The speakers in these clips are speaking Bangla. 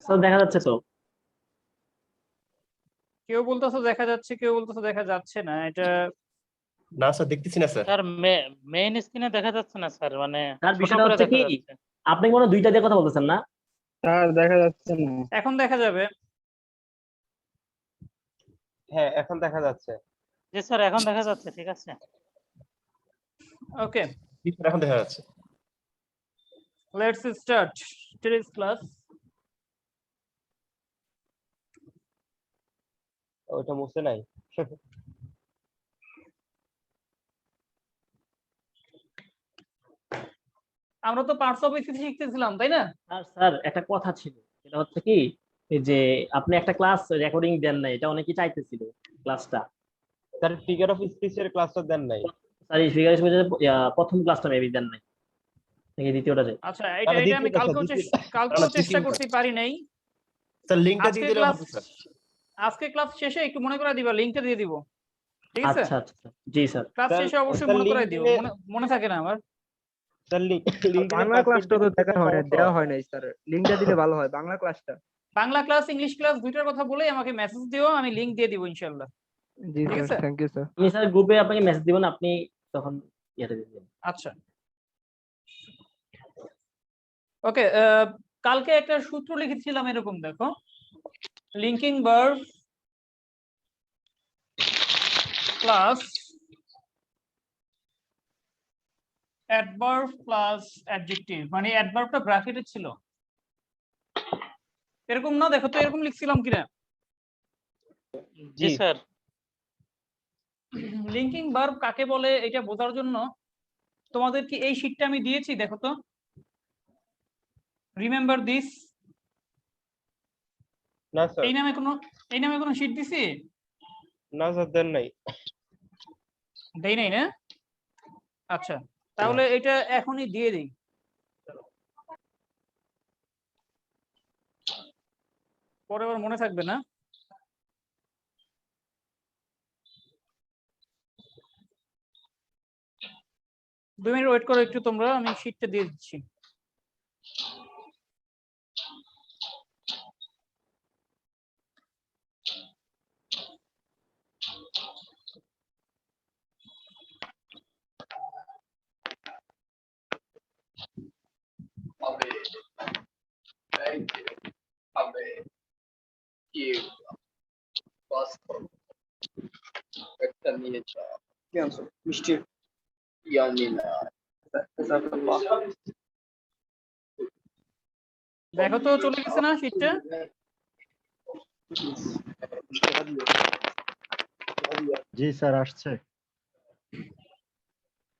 স্যার দেখা যাচ্ছে তো। কেউ বলতেছে দেখা যাচ্ছে, কেউ বলতেছে দেখা যাচ্ছে না। এটা না স্যার, দেখতেছি না স্যার। স্যার মেইন স্ক্রিনে দেখা যাচ্ছে না স্যার, মানে স্যার ছোট বিষয়টা করে হচ্ছে দেখা কি, যাচ্ছে। আপনি মনে হয় দুইটা দিয়ে কথা বলতেছেন না? স্যার দেখা যাচ্ছে না। এখন দেখা যাবে। হ্যাঁ, এখন দেখা যাচ্ছে। জি স্যার, এখন দেখা যাচ্ছে, ঠিক আছে। ওকে, এখন দেখা যাচ্ছে। Let's start today's class. ওইটা মুছে নাই। আমরা তো পার্টস অফ স্পিচ শিখতেছিলাম, তাই না? আর স্যার একটা কথা ছিল, সেটা হচ্ছে কি, এই যে আপনি একটা ক্লাস রেকর্ডিং দেন নাই, এটা অনেকেই চাইতেছিল ক্লাসটা। স্যার ফিগার অফ স্পিচের ক্লাসটা দেন নাই। স্যার এই ফিগার প্রথম ক্লাসটা মেবি দেন নাই, নাকি দ্বিতীয়টা যায়? আচ্ছা, এটা আমি দ্বিতীয়টা, কালকেও না, চেষ্টা তৃতীয়টা। করতে পারি নাই। স্যার লিংকটা আজকে দিয়ে দিলে ক্লাস হবে স্যার। আজকে ক্লাস শেষে একটু মনে করে দিবা, লিংকটা দিয়ে দিব, ঠিক আছে? আচ্ছা আচ্ছা স্যার। জি স্যার। ক্লাস স্যার, শেষে অবশ্যই স্যার মনে করে link দিও, দিলে- মনে থাকে না আমার। স্যার বাংলা ক্লাসটা তো দেখা হয় না, দেওয়া হয় নাই স্যার। লিংকটা দিলে ভালো হয়, বাংলা ক্লাসটা। বাংলা ক্লাস, ইংলিশ ক্লাস দুইটার কথা বলেই আমাকে মেসেজ দিও, আমি লিংক দিয়ে দিব ইনশাআল্লাহ। জি ঠিক স্যার, আছে? Thank you sir. আমি স্যার গ্রুপে আপনাকে মেসেজ দিবেন, আপনি তখন ইয়েতে দিবেন। আচ্ছা, ওকে। কালকে একটা সূত্র লিখেছিলাম এরকম, দেখো, linking verb plus adverb plus adjective, মানে অ্যাডভার্বটা ব্র্যাকেটে ছিল এরকম না? দেখো তো এরকম লিখছিলাম কিনা। জি স্যার। লিঙ্কিং ভার্ব কাকে বলে এটা বোঝার জন্য তোমাদের কি এই শীটটা আমি দিয়েছি, দেখো তো, রিমেম্বার দিস। না স্যার, এই নামে কোনো শীট দিছি? না স্যার দেন নাই। দেই নাই না? আচ্ছা, তাহলে এটা এখনই দিয়ে দিই। পরে আবার মনে থাকবে না। দুই মিনিট ওয়েট করো একটু তোমরা, আমি শীটটা দিয়ে দিচ্ছি। দেখো তো চলে গেছে না শীটটা? জি স্যার, আসছে।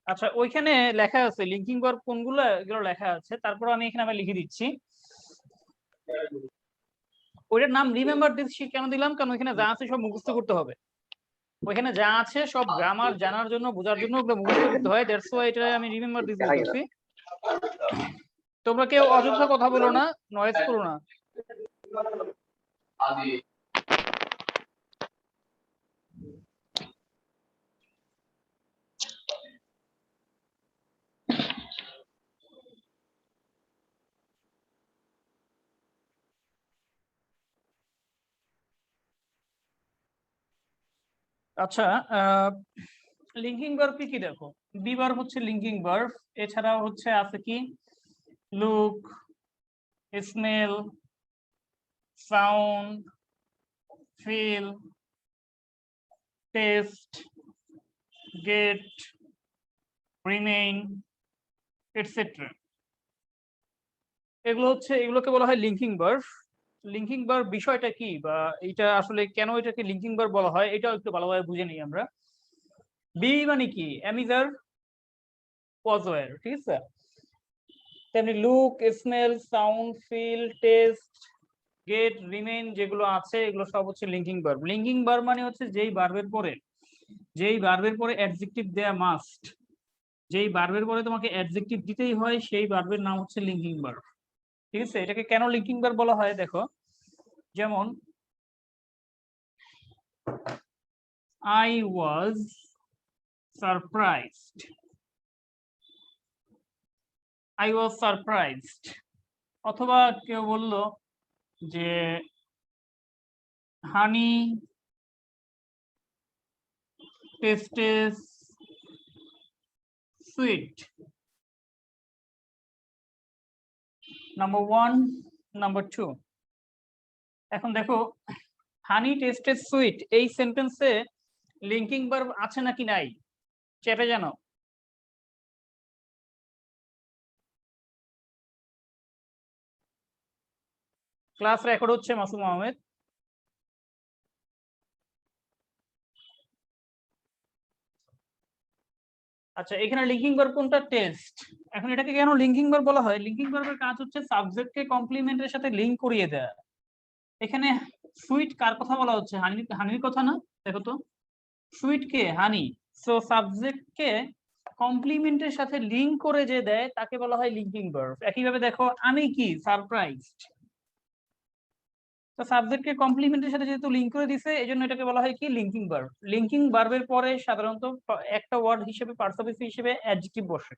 আচ্ছা, ওইখানে লেখা আছে লিঙ্কিং ভার্ব কোনগুলো, এগুলো লেখা আছে। তারপর আমি এখানে আবার লিখে দিচ্ছি। ওইটার নাম রিমেম্বার দিস শীট কেন দিলাম? কারণ ওইখানে যা আছে সব মুখস্থ করতে হবে। ওইখানে যা আছে সব গ্রামার জানার জন্য, বোঝার জন্য ওগুলো মুখস্থ করতে হয়। দ্যাটস ওয়াই এটা আমি রিমেম্বার দিস বলতেছি। তোমরা কেউ অযথা কথা বলো না, নয়েজ করো না। আচ্ছা, লিঙ্কিং ভার্ব কি দেখো, বি ভার্ব হচ্ছে লিঙ্কিং ভার্ব। এছাড়াও হচ্ছে আছে কি, look, smell, sound, feel, taste, get, remain, etcetera. এগুলোকে বলা হয় লিঙ্কিং ভার্ব। লিঙ্কিং ভার্ব বিষয়টা কি, বা এটা আসলে কেন এটাকে লিঙ্কিং ভার্ব বলা হয়, এটাও একটু ভালোভাবে বুঝে নিই আমরা। বি মানে কি, অ্যামিজার, ওয়াজওয়ার, ঠিক আছে? তেমনি look, smell, sound, feel, taste, get, remain যেগুলো আছে, এগুলো সব হচ্ছে লিঙ্কিং ভার্ব। লিঙ্কিং ভার্ব মানে হচ্ছে যেই ভার্বের পরে অ্যাডজেক্টিভ দেয়া মাস্ট, যেই ভার্বের পরে তোমাকে অ্যাডজেক্টিভ দিতেই হয়, সেই ভার্বের নাম হচ্ছে লিঙ্কিং ভার্ব। ঠিক আছে? এটাকে কেন লিঙ্কিং ভার্ব বলা হয় দেখো, যেমন I was surprised. I was surprised. অথবা কেউ বলল যে হানি টেস্টেস সুইট, নাম্বার 1, নাম্বার 2। এখন দেখো হানি টেস্টেড সুইট এই সেন্টেন্সে লিঙ্কিং ভার্ব আছে নাকি নাই চ্যাটে জানো? ক্লাস রেকর্ড হচ্ছে মাসুম আহমেদ। আচ্ছা, এখানে লিঙ্কিং ভার্ব কোনটা? টেস্ট। এখন এটাকে কেন লিঙ্কিং ভার্ব বলা হয়? লিঙ্কিং ভার্বের কাজ হচ্ছে সাবজেক্টকে কমপ্লিমেন্টের সাথে লিংক করিয়ে দেয়া। এখানে সুইট কার কথা বলা হচ্ছে? হানির কথা না? দেখো তো, সুইট কে? হানি। সো সাবজেক্টকে কমপ্লিমেন্টের সাথে লিংক করে যে দেয় তাকে বলা হয় লিঙ্কিং ভার্ব। একইভাবে দেখো আমি কি? সারপ্রাইজড। তো সাবজেক্টকে কমপ্লিমেন্টের সাথে যেহেতু লিংক করে দিছে এজন্য এটাকে বলা হয় কি? Linking verb. লিঙ্কিং ভার্বের পরে সাধারণত একটা ওয়ার্ড হিসেবে পার্টসিপেন্ট হিসেবে অ্যাডজেক্টিভ বসে।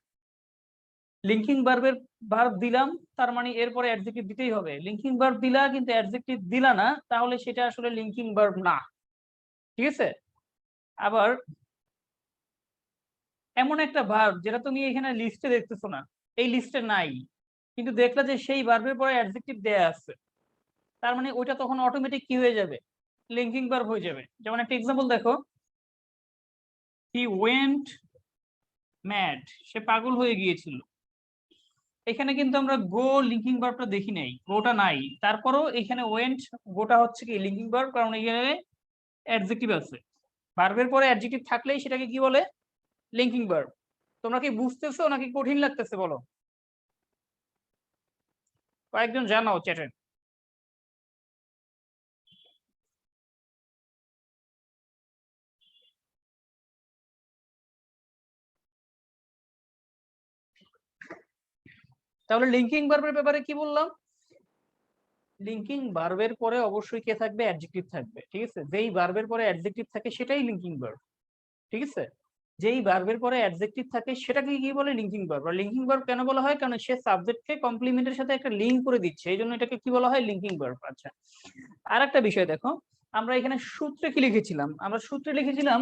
লিঙ্কিং ভার্বের ভার্ব দিলাম তার মানে এরপরে অ্যাডজেক্টিভ দিতেই হবে। লিঙ্কিং ভার্ব দিলা কিন্তু অ্যাডজেক্টিভ দিলা না, তাহলে সেটা আসলে লিঙ্কিং ভার্ব না। ঠিক আছে? আবার এমন একটা ভার্ব যেটা তুমি এখানে লিস্টে দেখতেছো না, এই লিস্টে নাই, কিন্তু দেখলা যে সেই ভার্বের পরে অ্যাডজেক্টিভ দেয়া আছে, তার মানে ওইটা তখন অটোমেটিক কি হয়ে যাবে? লিঙ্কিং ভার্ব হয়ে যাবে। যেমন একটা এক্সাম্পল দেখো, হি ওয়েন্ট ম্যাড, সে পাগল হয়ে গিয়েছিল। এখানে কিন্তু আমরা গো লিঙ্কিং ভার্বটা দেখি নাই, গোটা নাই, তারপরও এখানে ওয়েন্ট গোটা হচ্ছে কি লিঙ্কিং ভার্ব, কারণ এখানে অ্যাডজেক্টিভ আছে। ভার্বের পরে অ্যাডজেক্টিভ থাকলেই সেটাকে কি বলে? Linking verb. তোমরা কি বুঝতেছো নাকি কঠিন লাগতেছে বলো? কয়েকজন জানাও চ্যাটে। তাহলে লিঙ্কিং ভার্বের ব্যাপারে কি বললাম? লিঙ্কিং ভার্বের পরে অবশ্যই কে থাকবে? অ্যাডজেক্টিভ থাকবে। ঠিক আছে? যেই ভার্বের পরে অ্যাডজেক্টিভ থাকে সেটাই লিঙ্কিং ভার্ব। ঠিক আছে? যেই ভার্বের পরে অ্যাডজেক্টিভ থাকে সেটাকে কি বলে? Linking verb. আর লিঙ্কিং ভার্ব কেন বলা হয়? কারণ সে সাবজেক্টকে কমপ্লিমেন্টের সাথে একটা লিঙ্ক করে দিচ্ছে, এই জন্য এটাকে কি বলা হয়? Linking verb. আচ্ছা, আর একটা বিষয় দেখো, আমরা এখানে সূত্রে কি লিখেছিলাম? আমরা সূত্রে লিখেছিলাম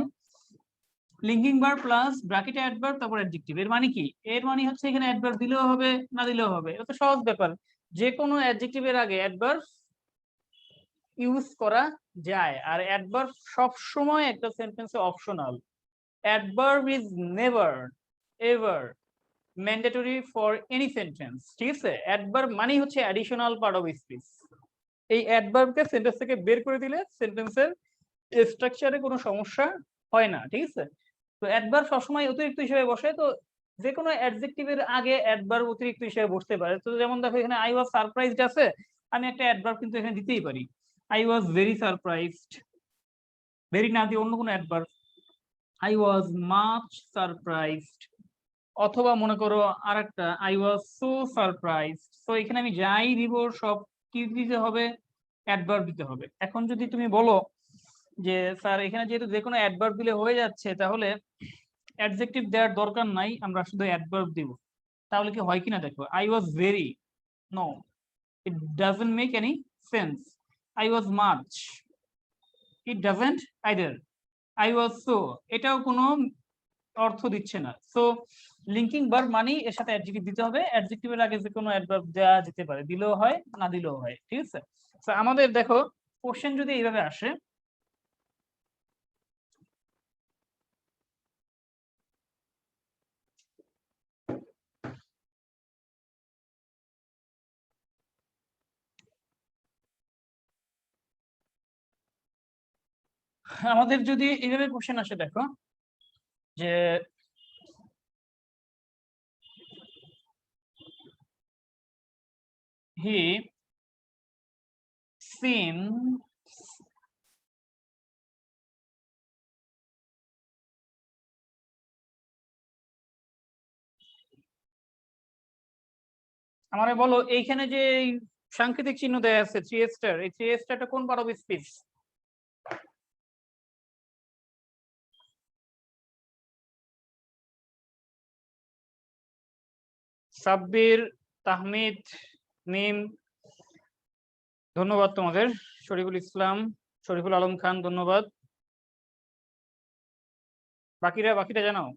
লিঙ্কিং ভার্ব প্লাস ব্র্যাকেটে অ্যাডভার্ব তারপর অ্যাডজেক্টিভ। এর মানে কি? এর মানে হচ্ছে এখানে অ্যাডভার্ব দিলেও হবে না দিলেও হবে, এটা তো সহজ ব্যাপার। যে কোনো অ্যাডজেক্টিভের আগে অ্যাডভার্ব ইউজ করা যায়, আর অ্যাডভার্ব সব সময় একটা সেন্টেন্সে optional. Adverb is never ever mandatory for any sentence. ঠিক আছে? অ্যাডভার্ব মানে হচ্ছে অ্যাডিশনাল পার্ট অফ স্পিচ। এই অ্যাডভার্বকে সেন্টেন্স থেকে বের করে দিলে সেন্টেন্সের স্ট্রাকচারে কোনো সমস্যা হয় না। ঠিক আছে? তো অ্যাডভার্ব সবসময় অতিরিক্ত হিসেবে বসে, তো যে কোনো অ্যাডজেক্টিভের আগে অ্যাডভার্ব অতিরিক্ত হিসেবে বসতে পারে। তো যেমন দেখো এখানে আই ওয়াজ সারপ্রাইজড আছে, আমি একটা অ্যাডভার্ব কিন্তু এখানে দিতেই পারি, I was very surprised. Very না দিয়ে অন্য কোনো adverb, I was much surprised. অথবা মনে করো আরেকটা, আই ওয়াজ সো সারপ্রাইজড। তো এখানে আমি যাই দিব সব কি দিতে হবে? অ্যাডভার্ব দিতে হবে। এখন যদি তুমি বলো যে স্যার এখানে যেহেতু যে কোনো অ্যাডভার্ব দিলে হয়ে যাচ্ছে, তাহলে অ্যাডজেক্টিভ দেওয়ার দরকার নাই, আমরা শুধু অ্যাডভার্ব দিব, তাহলে কি হয় কিনা দেখো। I was very, no, it doesn't make any sense. I was much, it doesn't either. I was so, এটাও কোনো অর্থ দিচ্ছে না। সো লিঙ্কিং ভার্ব মানে এর সাথে অ্যাডজেক্টিভ দিতে হবে। অ্যাডজেক্টিভের আগে যে কোনো অ্যাডভার্ব দেওয়া যেতে পারে, দিলেও হয় না দিলেও হয়। ঠিক আছে? তো আমাদের দেখো কোশ্চেন যদি এইভাবে আসে, আমাদের যদি এইভাবে কোশ্চেন আসে, দেখো যে হি seems আমারে বলো এইখানে যে এই সাংকেতিক চিহ্ন দেয়া আছে 3 স্টার, এই 3 স্টারটা কোন part of speech? Sabbir, Tahmid, Mim, ধন্যবাদ তোমাদের। শরীফুল ইসলাম, শরীফুল আলম খান, ধন্যবাদ। বাকিরা জানাও।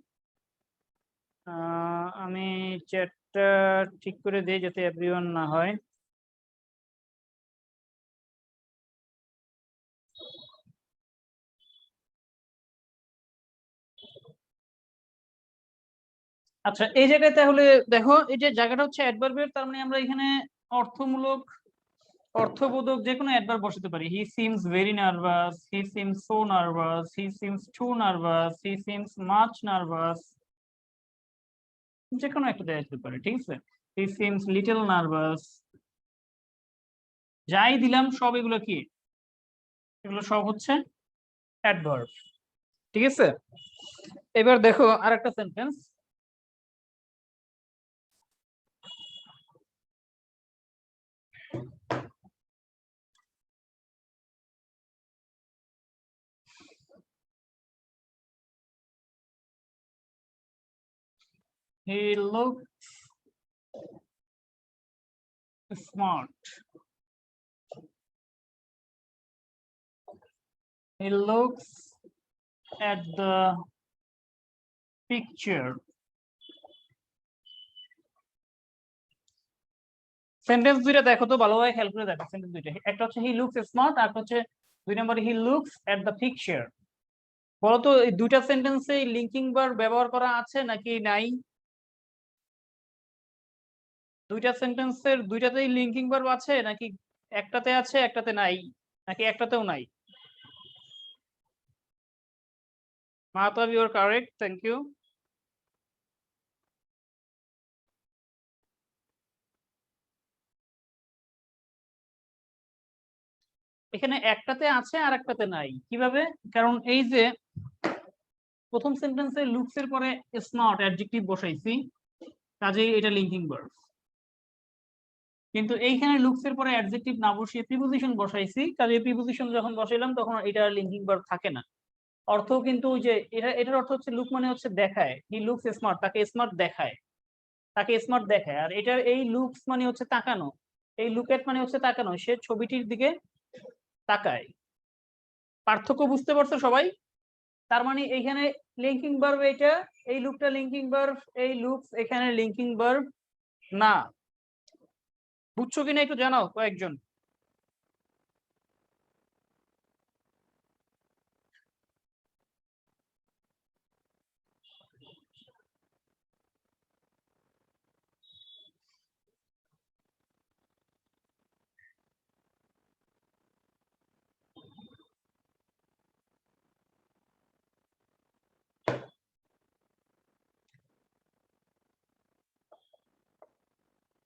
আমি চ্যাটটা ঠিক করে দিই যাতে এভরিওয়ান না হয়। আচ্ছা, এই জায়গায় তাহলে দেখো, এই যে জায়গাটা হচ্ছে অ্যাডভার্বের, তার মানে আমরা এখানে অর্থমূলক, অর্থবোধক যে কোনো অ্যাডভার্ব বসাতে পারি। He seems very nervous, he seems so nervous, he seems to nervous, he seems much nervous, যে কোনো একটা দেওয়া যেতে পারে, ঠিক আছে। হি সিমস লিটল নার্ভাস, যাই দিলাম সব এগুলো কি, এগুলো সব হচ্ছে অ্যাডভার্ব, ঠিক আছে। এবার দেখো আরেকটা sentence. He looks smart. He looks at the picture. Sentence দুইটা দেখো তো ভালোভাবে, খেয়াল করে দেখো সেন্টেন্স দুইটা। একটা হচ্ছে হি লুকস স্মার্ট, আর হচ্ছে 2 নম্বরে he looks at the picture. বলতো এই দুইটা সেন্টেন্সে লিঙ্কিং ভার্ব ব্যবহার করা আছে নাকি নাই? দুইটা সেন্টেন্সের দুইটাতেই লিঙ্কিং ভার্ব আছে নাকি একটাতে আছে একটাতে নাই, নাকি একটাতেও নাই? Mahtab, you are correct, thank you. এখানে একটাতে আছে আর একটাতে নাই, কিভাবে? কারণ এই যে প্রথম সেন্টেন্সে লুকস এর পরে স্মার্ট অ্যাডজেক্টিভ বসাইছি, কাজেই এটা লিঙ্কিং ভার্ব। কিন্তু এইখানে লুকস এর পরে অ্যাডজেক্টিভ না বসিয়ে প্রিপোজিশন বসাইছি, কাজে প্রিপোজিশন যখন বসাইলাম তখন এটা লিঙ্কিং ভার্ব থাকে না। অর্থ কিন্তু ওই যে এটার অর্থ হচ্ছে লুক মানে হচ্ছে দেখায়, হি লুকস স্মার্ট, তাকে স্মার্ট দেখায়, তাকে স্মার্ট দেখায়। আর এটার এই লুকস মানে হচ্ছে তাকানো, এই লুক এট মানে হচ্ছে তাকানো, সে ছবিটির দিকে তাকায়। পার্থক্য বুঝতে পারছো সবাই? তার মানে এইখানে লিঙ্কিং ভার্ব এটা, এই লুকটা লিঙ্কিং ভার্ব, এই লুকস এখানে লিঙ্কিং ভার্ব না। বুঝছো কিনা একটু জানাও কয়েকজন।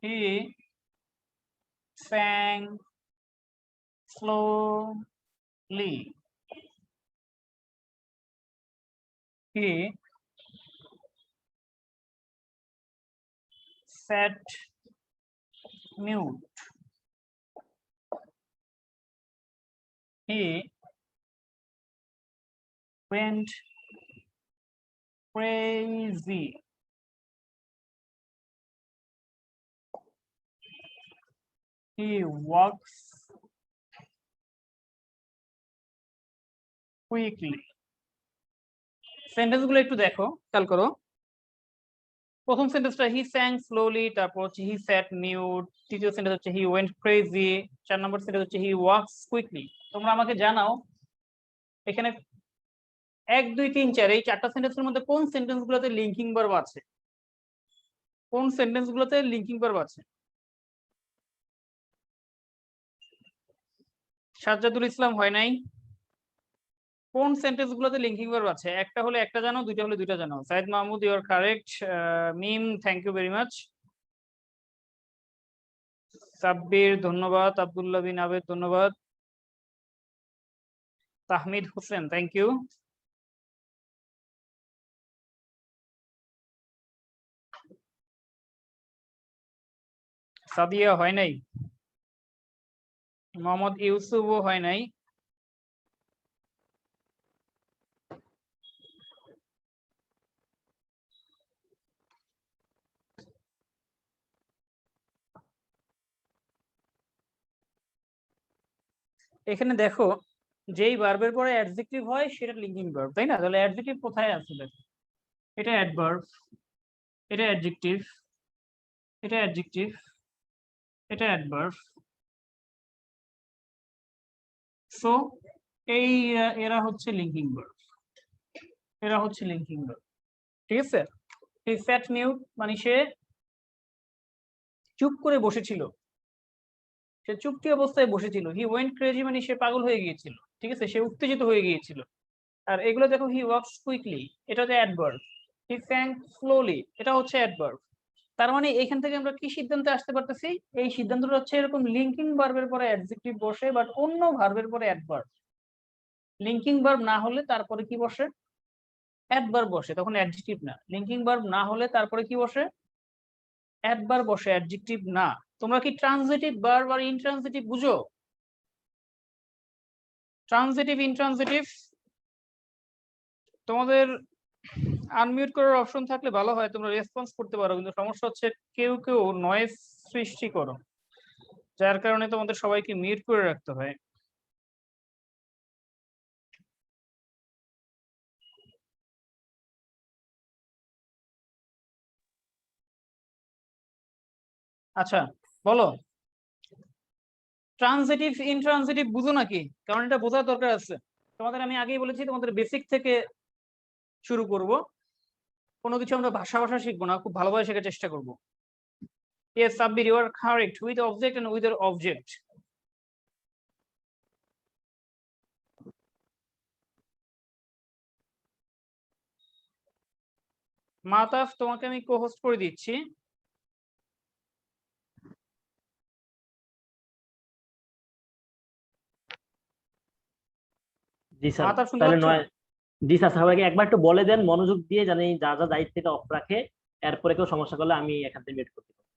He sang slowly. He sat mute. He went crazy. He walks quickly. Sentence গুলো একটু দেখো, খেয়াল করো। প্রথম সেন্টেন্সটা হি স্যাং স্লোলি, তারপর হচ্ছে হি স্যাট মিউট, তৃতীয় সেন্টেন্স হচ্ছে he went crazy, 4 number sentence হচ্ছে হি ওয়াকস কুইকলি। তোমরা আমাকে জানাও এখানে 1 2 3 4 এই 4টা সেন্টেন্সের মধ্যে কোন সেন্টেন্স গুলোতে লিঙ্কিং ভার্ব আছে, কোন সেন্টেন্স গুলোতে লিঙ্কিং ভার্ব আছে? সাজ্জাদুল ইসলাম হয় নাই। কোন সেন্টেন্স গুলোতে লিঙ্কিং ভার্ব আছে? একটা হলে একটা জানো, দুইটা হলে দুইটা জানো। Saeed Mahmud, you are correct. Mim, thank you very much. Sabbir ধন্যবাদ, আব্দুল্লাহ বিন আবেদ ধন্যবাদ, তাহমিদ হোসেন থ্যাংক ইউ। সাদিয়া হয় নাই, মোহাম্মদ ইউসুফও হয় নাই। এখানে দেখো যেই ভার্বের পরে অ্যাডজেক্টিভ হয় সেটা লিঙ্কিং ভার্ব, তাই না? তাহলে অ্যাডজেক্টিভ কোথায় আছে দেখো, এটা অ্যাডভার্ব, এটা অ্যাডজেক্টিভ, এটা অ্যাডজেক্টিভ, এটা অ্যাডভার্ব। সো এই এরা হচ্ছে লিঙ্কিং ভার্ব, এরা হচ্ছে লিঙ্কিং ভার্ব, ঠিক আছে? এই স্যাট মিউট মানে সে চুপ করে বসেছিল, সে চুপটি অবস্থায় বসেছিল। হি ওয়েন্ট ক্রেজি মানে সে পাগল হয়ে গিয়েছিল, ঠিক আছে? সে উত্তেজিত হয়ে গিয়েছিল। আর এগুলো দেখো, হি ওয়াকস কুইকলি, এটা হচ্ছে অ্যাডভার্ব। হি স্যাং স্লোলি, এটা হচ্ছে অ্যাডভার্ব। তার মানে এখান থেকে আমরা কি সিদ্ধান্তে আসতে পারতেছি? এই সিদ্ধান্তটা হচ্ছে এরকম লিঙ্কিং ভার্বের পরে অ্যাডজেক্টিভ বসে, বাট অন্য ভার্বের পরে অ্যাডভার্ব। লিঙ্কিং ভার্ব না হলে তারপরে কি বসে? অ্যাডভার্ব বসে, তখন অ্যাডজেক্টিভ না। লিঙ্কিং ভার্ব না হলে তারপরে কি বসে? অ্যাডভার্ব বসে, অ্যাডজেক্টিভ না। তোমরা কি ট্রানজিটিভ ভার্ব আর ইনট্রানজিটিভ বুঝো? ট্রানজিটিভ ইনট্রানজিটিভ তোমাদের আনমিউট করার অপশন থাকলে ভালো হয়, তোমরা রেসপন্স করতে পারো, কিন্তু সমস্যা হচ্ছে কেউ কেউ নয়েজ সৃষ্টি করো, যার কারণে তোমাদের সবাইকে মিউট করে রাখতে হয়। আচ্ছা বলো, ট্রানজিটিভ ইনট্রানজিটিভ বুঝো নাকি? কারণ এটা বোঝার দরকার আছে তোমাদের। আমি আগেই বলেছি তোমাদের বেসিক থেকে শুরু করব, কোনো কিছু আমরা ভাষা শিখবো না, খুব ভালোভাবে শেখার চেষ্টা করব। Yes, Sabbir, you are correct. With object and without object. মাতাফ, তোমাকে আমি কো-হোস্ট করে দিচ্ছি। জি স্যার, মাতাফ শুনতে তাহলে পাচ্ছ? নয়। জি স্যার, সবাইকে একবার একটু বলে দেন মনোযোগ দিয়ে, জানি যা যা দায়িত্বটা অফ রাখে, এরপরে কেউ সমস্যা করলে আমি এখান থেকে মিউট করতে পারি।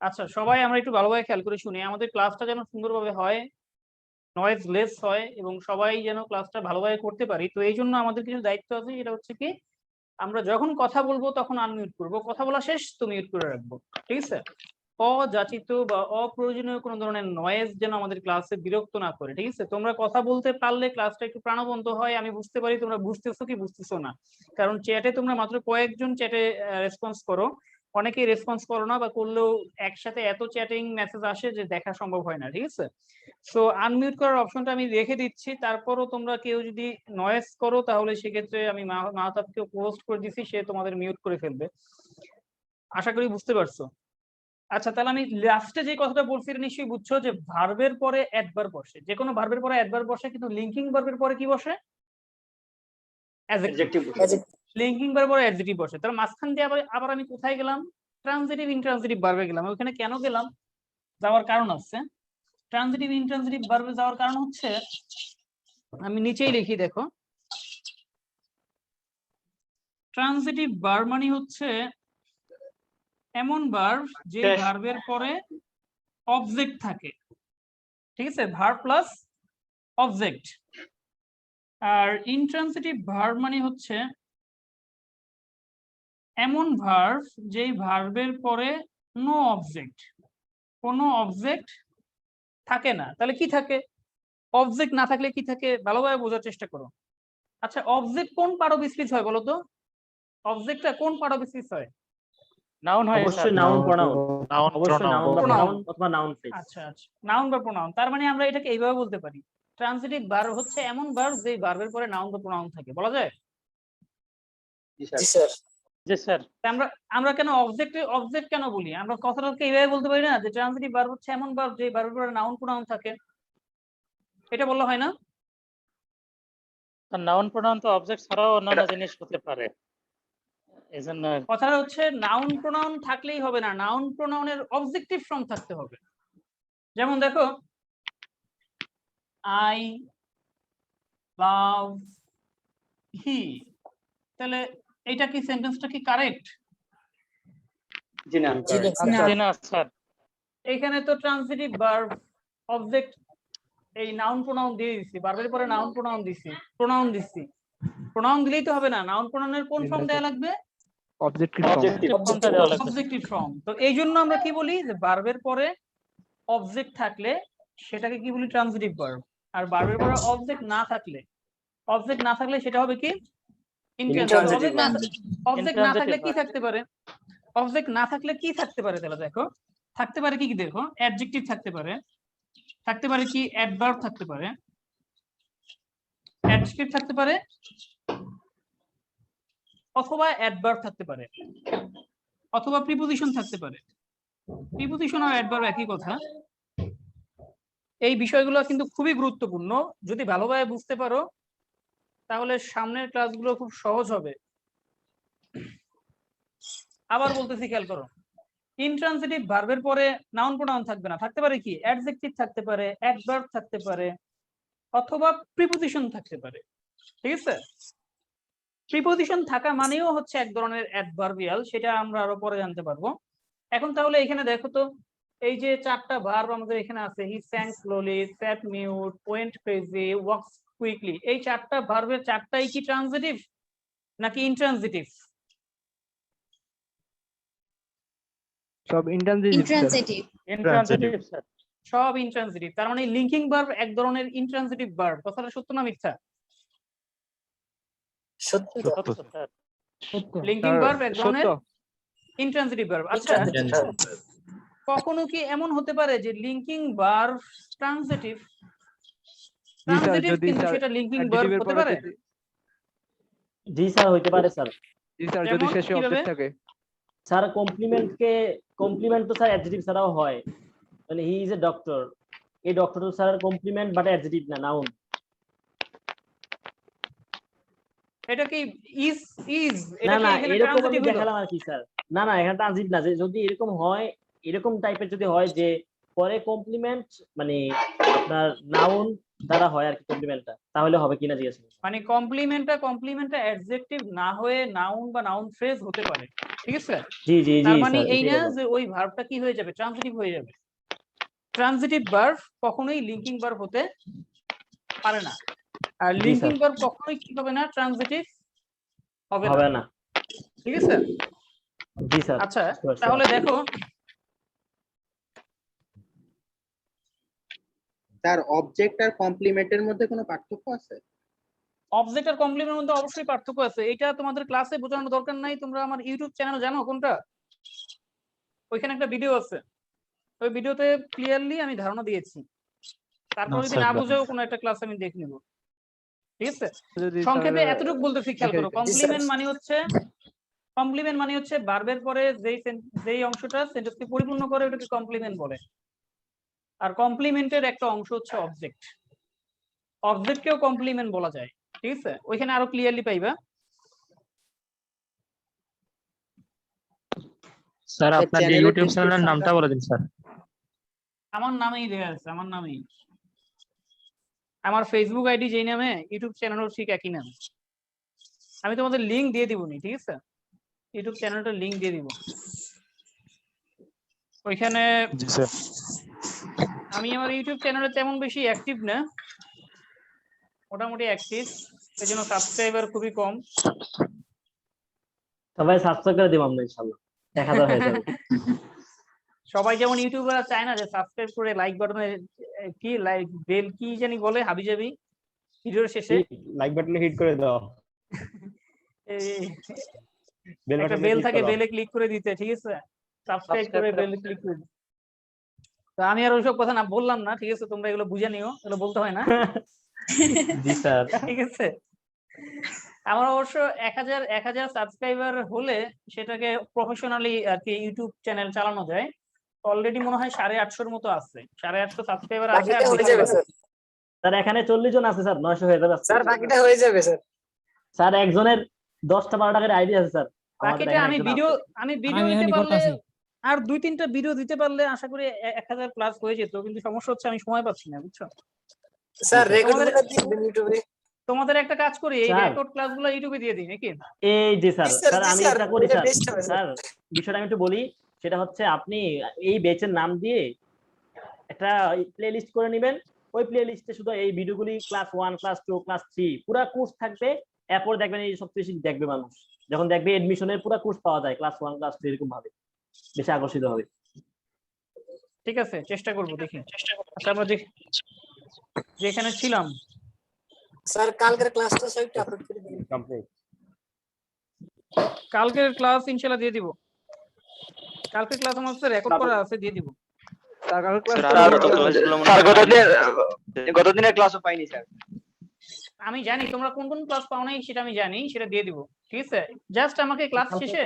আচ্ছা সবাই আমরা একটু ভালোভাবে খেয়াল করে শুনি, আমাদের ক্লাসটা যেন সুন্দরভাবে হয়, নয়েজ লেস হয়, এবং সবাই যেন ক্লাসটা ভালোভাবে করতে পারি। তো এই জন্য আমাদের কিছু দায়িত্ব আছে, যেটা হচ্ছে কি, আমরা যখন কথা বলবো তখন আনমিউট করবো, কথা বলা শেষ তো মিউট করে রাখবো, ঠিক আছে? অযাচিত বা অপ্রয়োজনীয় কোনো ধরনের নয়েজ যেন আমাদের ক্লাসে বিরক্ত না করে, ঠিক আছে? তোমরা কথা বলতে পারলে ক্লাসটা একটু প্রাণবন্ত হয়, আমি বুঝতে পারি তোমরা বুঝতেছো কি বুঝতেছো না। কারণ চ্যাটে তোমরা মাত্র কয়েকজন চ্যাটে রেসপন্স করো, অনেকেই রেসপন্স করো না, বা করলেও একসাথে এত চ্যাটিং মেসেজ আসে যে দেখা সম্ভব হয় না, ঠিক আছে? সো আনমিউট করার অপশনটা আমি রেখে দিচ্ছি। তারপরও তোমরা কেউ যদি নয়েজ করো তাহলে সেক্ষেত্রে আমি মাহতাবকে পোস্ট করে দিচ্ছি, সে তোমাদের মিউট করে ফেলবে। আশা করি বুঝতে পারছো। আচ্ছা তাহলে আমি লাস্টে যে কথাটা বলছি নিশ্চয়ই বুঝছো, যে ভার্বের পরে অ্যাডভার্ব বসে, যে কোনো ভার্বের পরে অ্যাডভার্ব বসে, কিন্তু লিঙ্কিং ভার্বের পরে কি বসে? অ্যাডজেক্টিভ। লিঙ্কিং ভার্বের পরে অ্যাডজেক্টিভ বসে। তাহলে মাঝখান দিয়ে আবার আমি কোথায় গেলাম? ট্রানজিটিভ ইনট্রানজিটিভ ভার্বে গেলাম। ওখানে কেন গেলাম? যাওয়ার কারণ আছে। ট্রানজিটিভ ইনট্রানজিটিভ ভার্বে যাওয়ার কারণ হচ্ছে, আমি নিচেই লিখি দেখো, ট্রানজিটিভ ভার্ব মানে হচ্ছে এমন ভার্ব যে ভার্বের পরে অবজেক্ট থাকে, ঠিক আছে? Verb plus object. আর ইনট্রানজিটিভ ভার্ব মানে হচ্ছে এমন ভার্ব যেই ভার্বের পরে নো অবজেক্ট, কোনো অবজেক্ট থাকে না। তাহলে কি থাকে? অবজেক্ট না থাকলে কি থাকে ভালোভাবে বোঝার চেষ্টা করো। আচ্ছা অবজেক্ট কোন পার্ট অফ স্পিচ হয় বলো তো? অবজেক্টটা কোন পার্ট অফ স্পিচ হয়? নাউন হয় স্যার। অবশ্যই নাউন প্রোনাউন, নাউন অবশ্যই নাউন বা pronoun। pronoun অথবা নাউন ফ্রেজ। আচ্ছা আচ্ছা, নাউন বা প্রোনাউন। তার মানে আমরা এটাকে এইভাবে বলতে পারি, ট্রানজিটিভ ভার্ব হচ্ছে এমন ভার্ব যে ভার্বের পরে নাউন বা প্রোনাউন থাকে, বলা যায়? জি স্যার। জি স্যার। আমরা কেন অবজেক্ট কেন বলি? আমরা কথাটাকে এইভাবে বলতে পারি না, যে ট্রানজিটিভ ভার্ব হচ্ছে এমন ভার্ব যে ভার্বের পরে নাউন প্রোনাউন থাকে, এটা বলা হয় না? নাউন প্রোনাউন তো অবজেক্ট ছাড়াও অন্যান্য জিনিস হতে পারে, এজন্য কথাটা হচ্ছে নাউন প্রোনাউন থাকলেই হবে না, নাউন প্রোনাউনের অবজেক্টিভ ফর্ম থাকতে হবে। যেমন দেখো, আই লাভ হি, তাহলে এটা কি সেন্টেন্সটা কি কারেক্ট? জি না স্যার। এখানে তো ট্রানজিটিভ ভার্ব অবজেক্ট এই নাউন প্রোনাউন দিয়ে দিছি, ভার্বের পরে নাউন প্রোনাউন দিছি, প্রোনাউন দিলেই তো হবে না, নাউন প্রোনাউনের কোন ফর্ম দেয়া লাগবে? অবজেক্টিভ ফর্মটা দেওয়া লাগবে। Objective form. তো এই জন্য আমরা কি বলি, যে ভার্বের পরে অবজেক্ট থাকলে সেটাকে কি বলি? Transitive verb. আর ভার্বের পরে অবজেক্ট না থাকলে সেটা হবে কি? ইন্ট্রান্সিটিভ। অবজেক্ট না থাকলে কি থাকতে পারে? অবজেক্ট না থাকলে কি থাকতে পারে? তাহলে দেখো, থাকতে পারে কি কি? দেখো, অ্যাডজেক্টিভ থাকতে পারে কি? অ্যাডভার্ব থাকতে পারে, অ্যাডজেক্টিভ থাকতে পারে, অথবা অ্যাডভার্ব থাকতে পারে, অথবা প্রিপোজিশন থাকতে পারে। প্রিপোজিশন আর অ্যাডভার্ব একই কথা। এই বিষয়গুলো কিন্তু খুবই গুরুত্বপূর্ণ। যদি ভালোভাবে বুঝতে পারো তাহলে সামনের ক্লাসগুলো খুব সহজ হবে। আবার বলতেছি, খেয়াল করো, ইন্ট্রান্সিটিভ ভার্বের পরে নাউন প্রোনাউন থাকবে না, থাকতে পারে কি? অ্যাডজেক্টিভ থাকতে পারে, অ্যাডভার্ব থাকতে পারে, অথবা প্রিপোজিশন থাকতে পারে। ঠিক আছে? প্রিপোজিশন থাকা মানেও হচ্ছে এক ধরনের অ্যাডভার্বিয়াল, সেটা আমরা আরো পরে জানতে পারবো। এখন তাহলে এখানে দেখো তো, এই যে চারটা ভার্ব আমাদের এখানে আছে, he sang slowly, sat mute, went crazy, walks quickly, এই চারটা ভার্বের চারটাই কি ট্রান্সিটিভ নাকি ইন্ট্রান্সিটিভ? সব ইন্ট্রান্সিটিভ। Intransitive sir. সব ইন্ট্রান্সিটিভ। তার মানে লিঙ্কিং ভার্ব এক ধরনের ইন্ট্রান্সিটিভ ভার্ব। কথাটা সত্য না মিথ্যা? সত্য স্যার। লিঙ্কিং ভার্ব এক ধরনের ইন্ট্রান্সিটিভ ভার্ব। আচ্ছা, কখনো কি এমন হতে পারে যে লিঙ্কিং ভার্ব ট্রান্সিটিভ? কিন্তু সেটা লিঙ্কিং ভার্ব হতে পারে। জি স্যার, হইতে পারে স্যার। জি স্যার, যদি যেমন শেষে কিভাবে? অবজেক্ট থাকে। স্যার কমপ্লিমেন্ট তো স্যার অ্যাডজেক্টিভ ছাড়াও হয়, মানে হি ইজ এ ডক্টর, এই ডক্টর তো স্যার কমপ্লিমেন্ট বাট অ্যাডজেক্টিভ না, নাউন। এটা কি ইজ না এটা কি না, এখানে এরকম আমি ট্রান্সিটিভ হলো? দেখালাম আর কি স্যার। না না, এখানে ট্রানজিট না, যে যদি এরকম হয়, এরকম টাইপের যদি হয় যে পরে কমপ্লিমেন্ট মানে আপনার নাউন দ্বারা হয় আর কি কমপ্লিমেন্টটা, তাহলে হবে কিনা জিজ্ঞেস করুন। মানে কমপ্লিমেন্টটা অ্যাডজেক্টিভ না হয়ে নাউন বা নাউন ফ্রেজ হতে পারে। ঠিক আছে? জি জি জি তার মানে স্যার, এই এটাই না বললাম। যে ওই ভার্বটা কি হয়ে যাবে? ট্রান্সিটিভ হয়ে যাবে। ট্রান্সিটিভ ভার্ব কখনোই লিঙ্কিং ভার্ব হতে পারে না, আর জি লিঙ্কিং স্যার, ভার্ব কখনোই কি হবে না? ট্রান্সিটিভ হবে হবে না। না। ঠিক আছে? জি স্যার। আচ্ছা, sure, তাহলে sure. দেখো, তার অবজেক্ট আর কমপ্লিমেন্টের মধ্যে কোনো পার্থক্য আছে? অবজেক্ট আর কমপ্লিমেন্টের মধ্যে অবশ্যই পার্থক্য আছে। এটা তোমাদের ক্লাসে বোঝানোর দরকার নাই। তোমরা আমার ইউটিউব চ্যানেল জানো কোনটা? ওইখানে একটা ভিডিও আছে, ওই ভিডিওতে ক্লিয়ারলি আমি ধারণা দিয়েছি। তারপর যদি না বুঝেও কোনো একটা ক্লাস আমি দেখে নিব। ঠিক আছে? যদি সংক্ষেপে এতটুকু বলতেছি, খেয়াল করো। দেখে- কমপ্লিমেন্ট মানে হচ্ছে ভার্বের পরে যেই অংশটা সেন্টেন্সকে পরিপূর্ণ করে ওটাকে কমপ্লিমেন্ট বলে। আর কমপ্লিমেন্টের একটা অংশ হচ্ছে অবজেক্ট। অবজেক্টকেও কমপ্লিমেন্ট বলা যায়। ঠিক আছে? ওইখানে আরো ক্লিয়ারলি পাইবা। স্যার আপনার যে ইউটিউব চ্যানেলের নামটা বলে দিন স্যার। আমার নামেই দেয়া আছে, আমার নামেই। আমার ফেসবুক আইডি যেই নামে, ইউটিউব চ্যানেলও ঠিক একই নাম। আমি তোমাদের লিংক দিয়ে দিব নি, ঠিক আছে? ইউটিউব চ্যানেলটার লিংক দিয়ে দিব। ওইখানে জি স্যার। আমি আমার ইউটিউব চ্যানেলে তেমন বেশি অ্যাক্টিভ না, মোটামুটি অ্যাক্টিভ, এই জন্য সাবস্ক্রাইবার খুবই কম। সবাই সাবস্ক্রাইব করে দিব আমরা ইনশাআল্লাহ, 1000 হয়ে যাবে। সবাই যেমন ইউটিউবার চায় না যে সাবস্ক্রাইব করে লাইক বাটনে কি লাইক বেল কি জানি বলে হাবিজাবি ভিডিওর শেষে লাইক বাটনে হিট করে দাও, একটা বেল থাকে, বেলে ক্লিক করে দিতে। ঠিক আছে? সাবস্ক্রাইব করে বেলে ক্লিক করে দিতে। তো আমি আর ওইসব কথা না বললাম না, ঠিক আছে? তোমরা এগুলো বুঝে নিও, এগুলো বলতে হয় না। জি স্যার। ঠিক আছে? আমার অবশ্য 1000 সাবস্ক্রাইবার হলে সেটাকে প্রফেশনালি আর কি ইউটিউব চ্যানেল চালানো যায়। অলরেডি মনে হয় 850 মতো আছে, 850 সাবস্ক্রাইবার আছে। স্যার এখানে 40 জন আছে স্যার, 900 হয়ে যাবে স্যার বাকিটা হয়ে যাবে স্যার। স্যার একজনের 10টা 12টা করে আইডি আছে স্যার। বাকিটা আমি ভিডিও দিতে পারলে আর 2-3টা ভিডিও দিতে পারলে আশা করি 1000 প্লাস হয়ে যেত, কিন্তু সমস্যা হচ্ছে আমি সময় পাচ্ছি না, বুঝছো? স্যার রেকর্ডগুলো দিন ইউটিউবে। তোমাদের একটা কাজ করি, এই স্যার, রেকর্ড ক্লাসগুলো ইউটিউবে দিয়ে দিই নাকি? এই যে স্যার, জি স্যার, স্যার জি আমি স্যার, যেটা করি এটা স্যার, best হবে, স্যার। স্যার বিষয়টা আমি একটু বলি। সেটা হচ্ছে আপনি এই ব্যাচের নাম দিয়ে একটা প্লে লিস্ট করে নেবেন। ওই প্লে লিস্টে শুধু এই ভিডিওগুলি ক্লাস 1, ক্লাস 2, ক্লাস 3 পুরো কোর্স থাকবে। এরপর দেখবেন এই সব বেশি দেখবে মানুষ, যখন দেখবে এডমিশনের পুরো কোর্স পাওয়া যায় ক্লাস 1, ক্লাস 2 এরকম ভাবে, বেশি আকর্ষিত হবে। ঠিক আছে, চেষ্টা করব, দেখি। আচ্ছা, আমরা যেখানে ছিলাম, স্যার কালকের ক্লাসটা সবটা আপলোড করে দিন। কমপ্লিট। কালকের ক্লাস ইনশাআল্লাহ দিয়ে দিব। কালকের ক্লাস আমার স্যার রেকর্ড করা আছে, দিয়ে দিব। গতদিনের ক্লাসও পাইনি স্যার। আমি জানি তোমরা কোন কোন ক্লাস পাও নাই, সেটা আমি জানি, সেটা দিয়ে দিব। ঠিক আছে, জাস্ট আমাকে ক্লাস শেষে,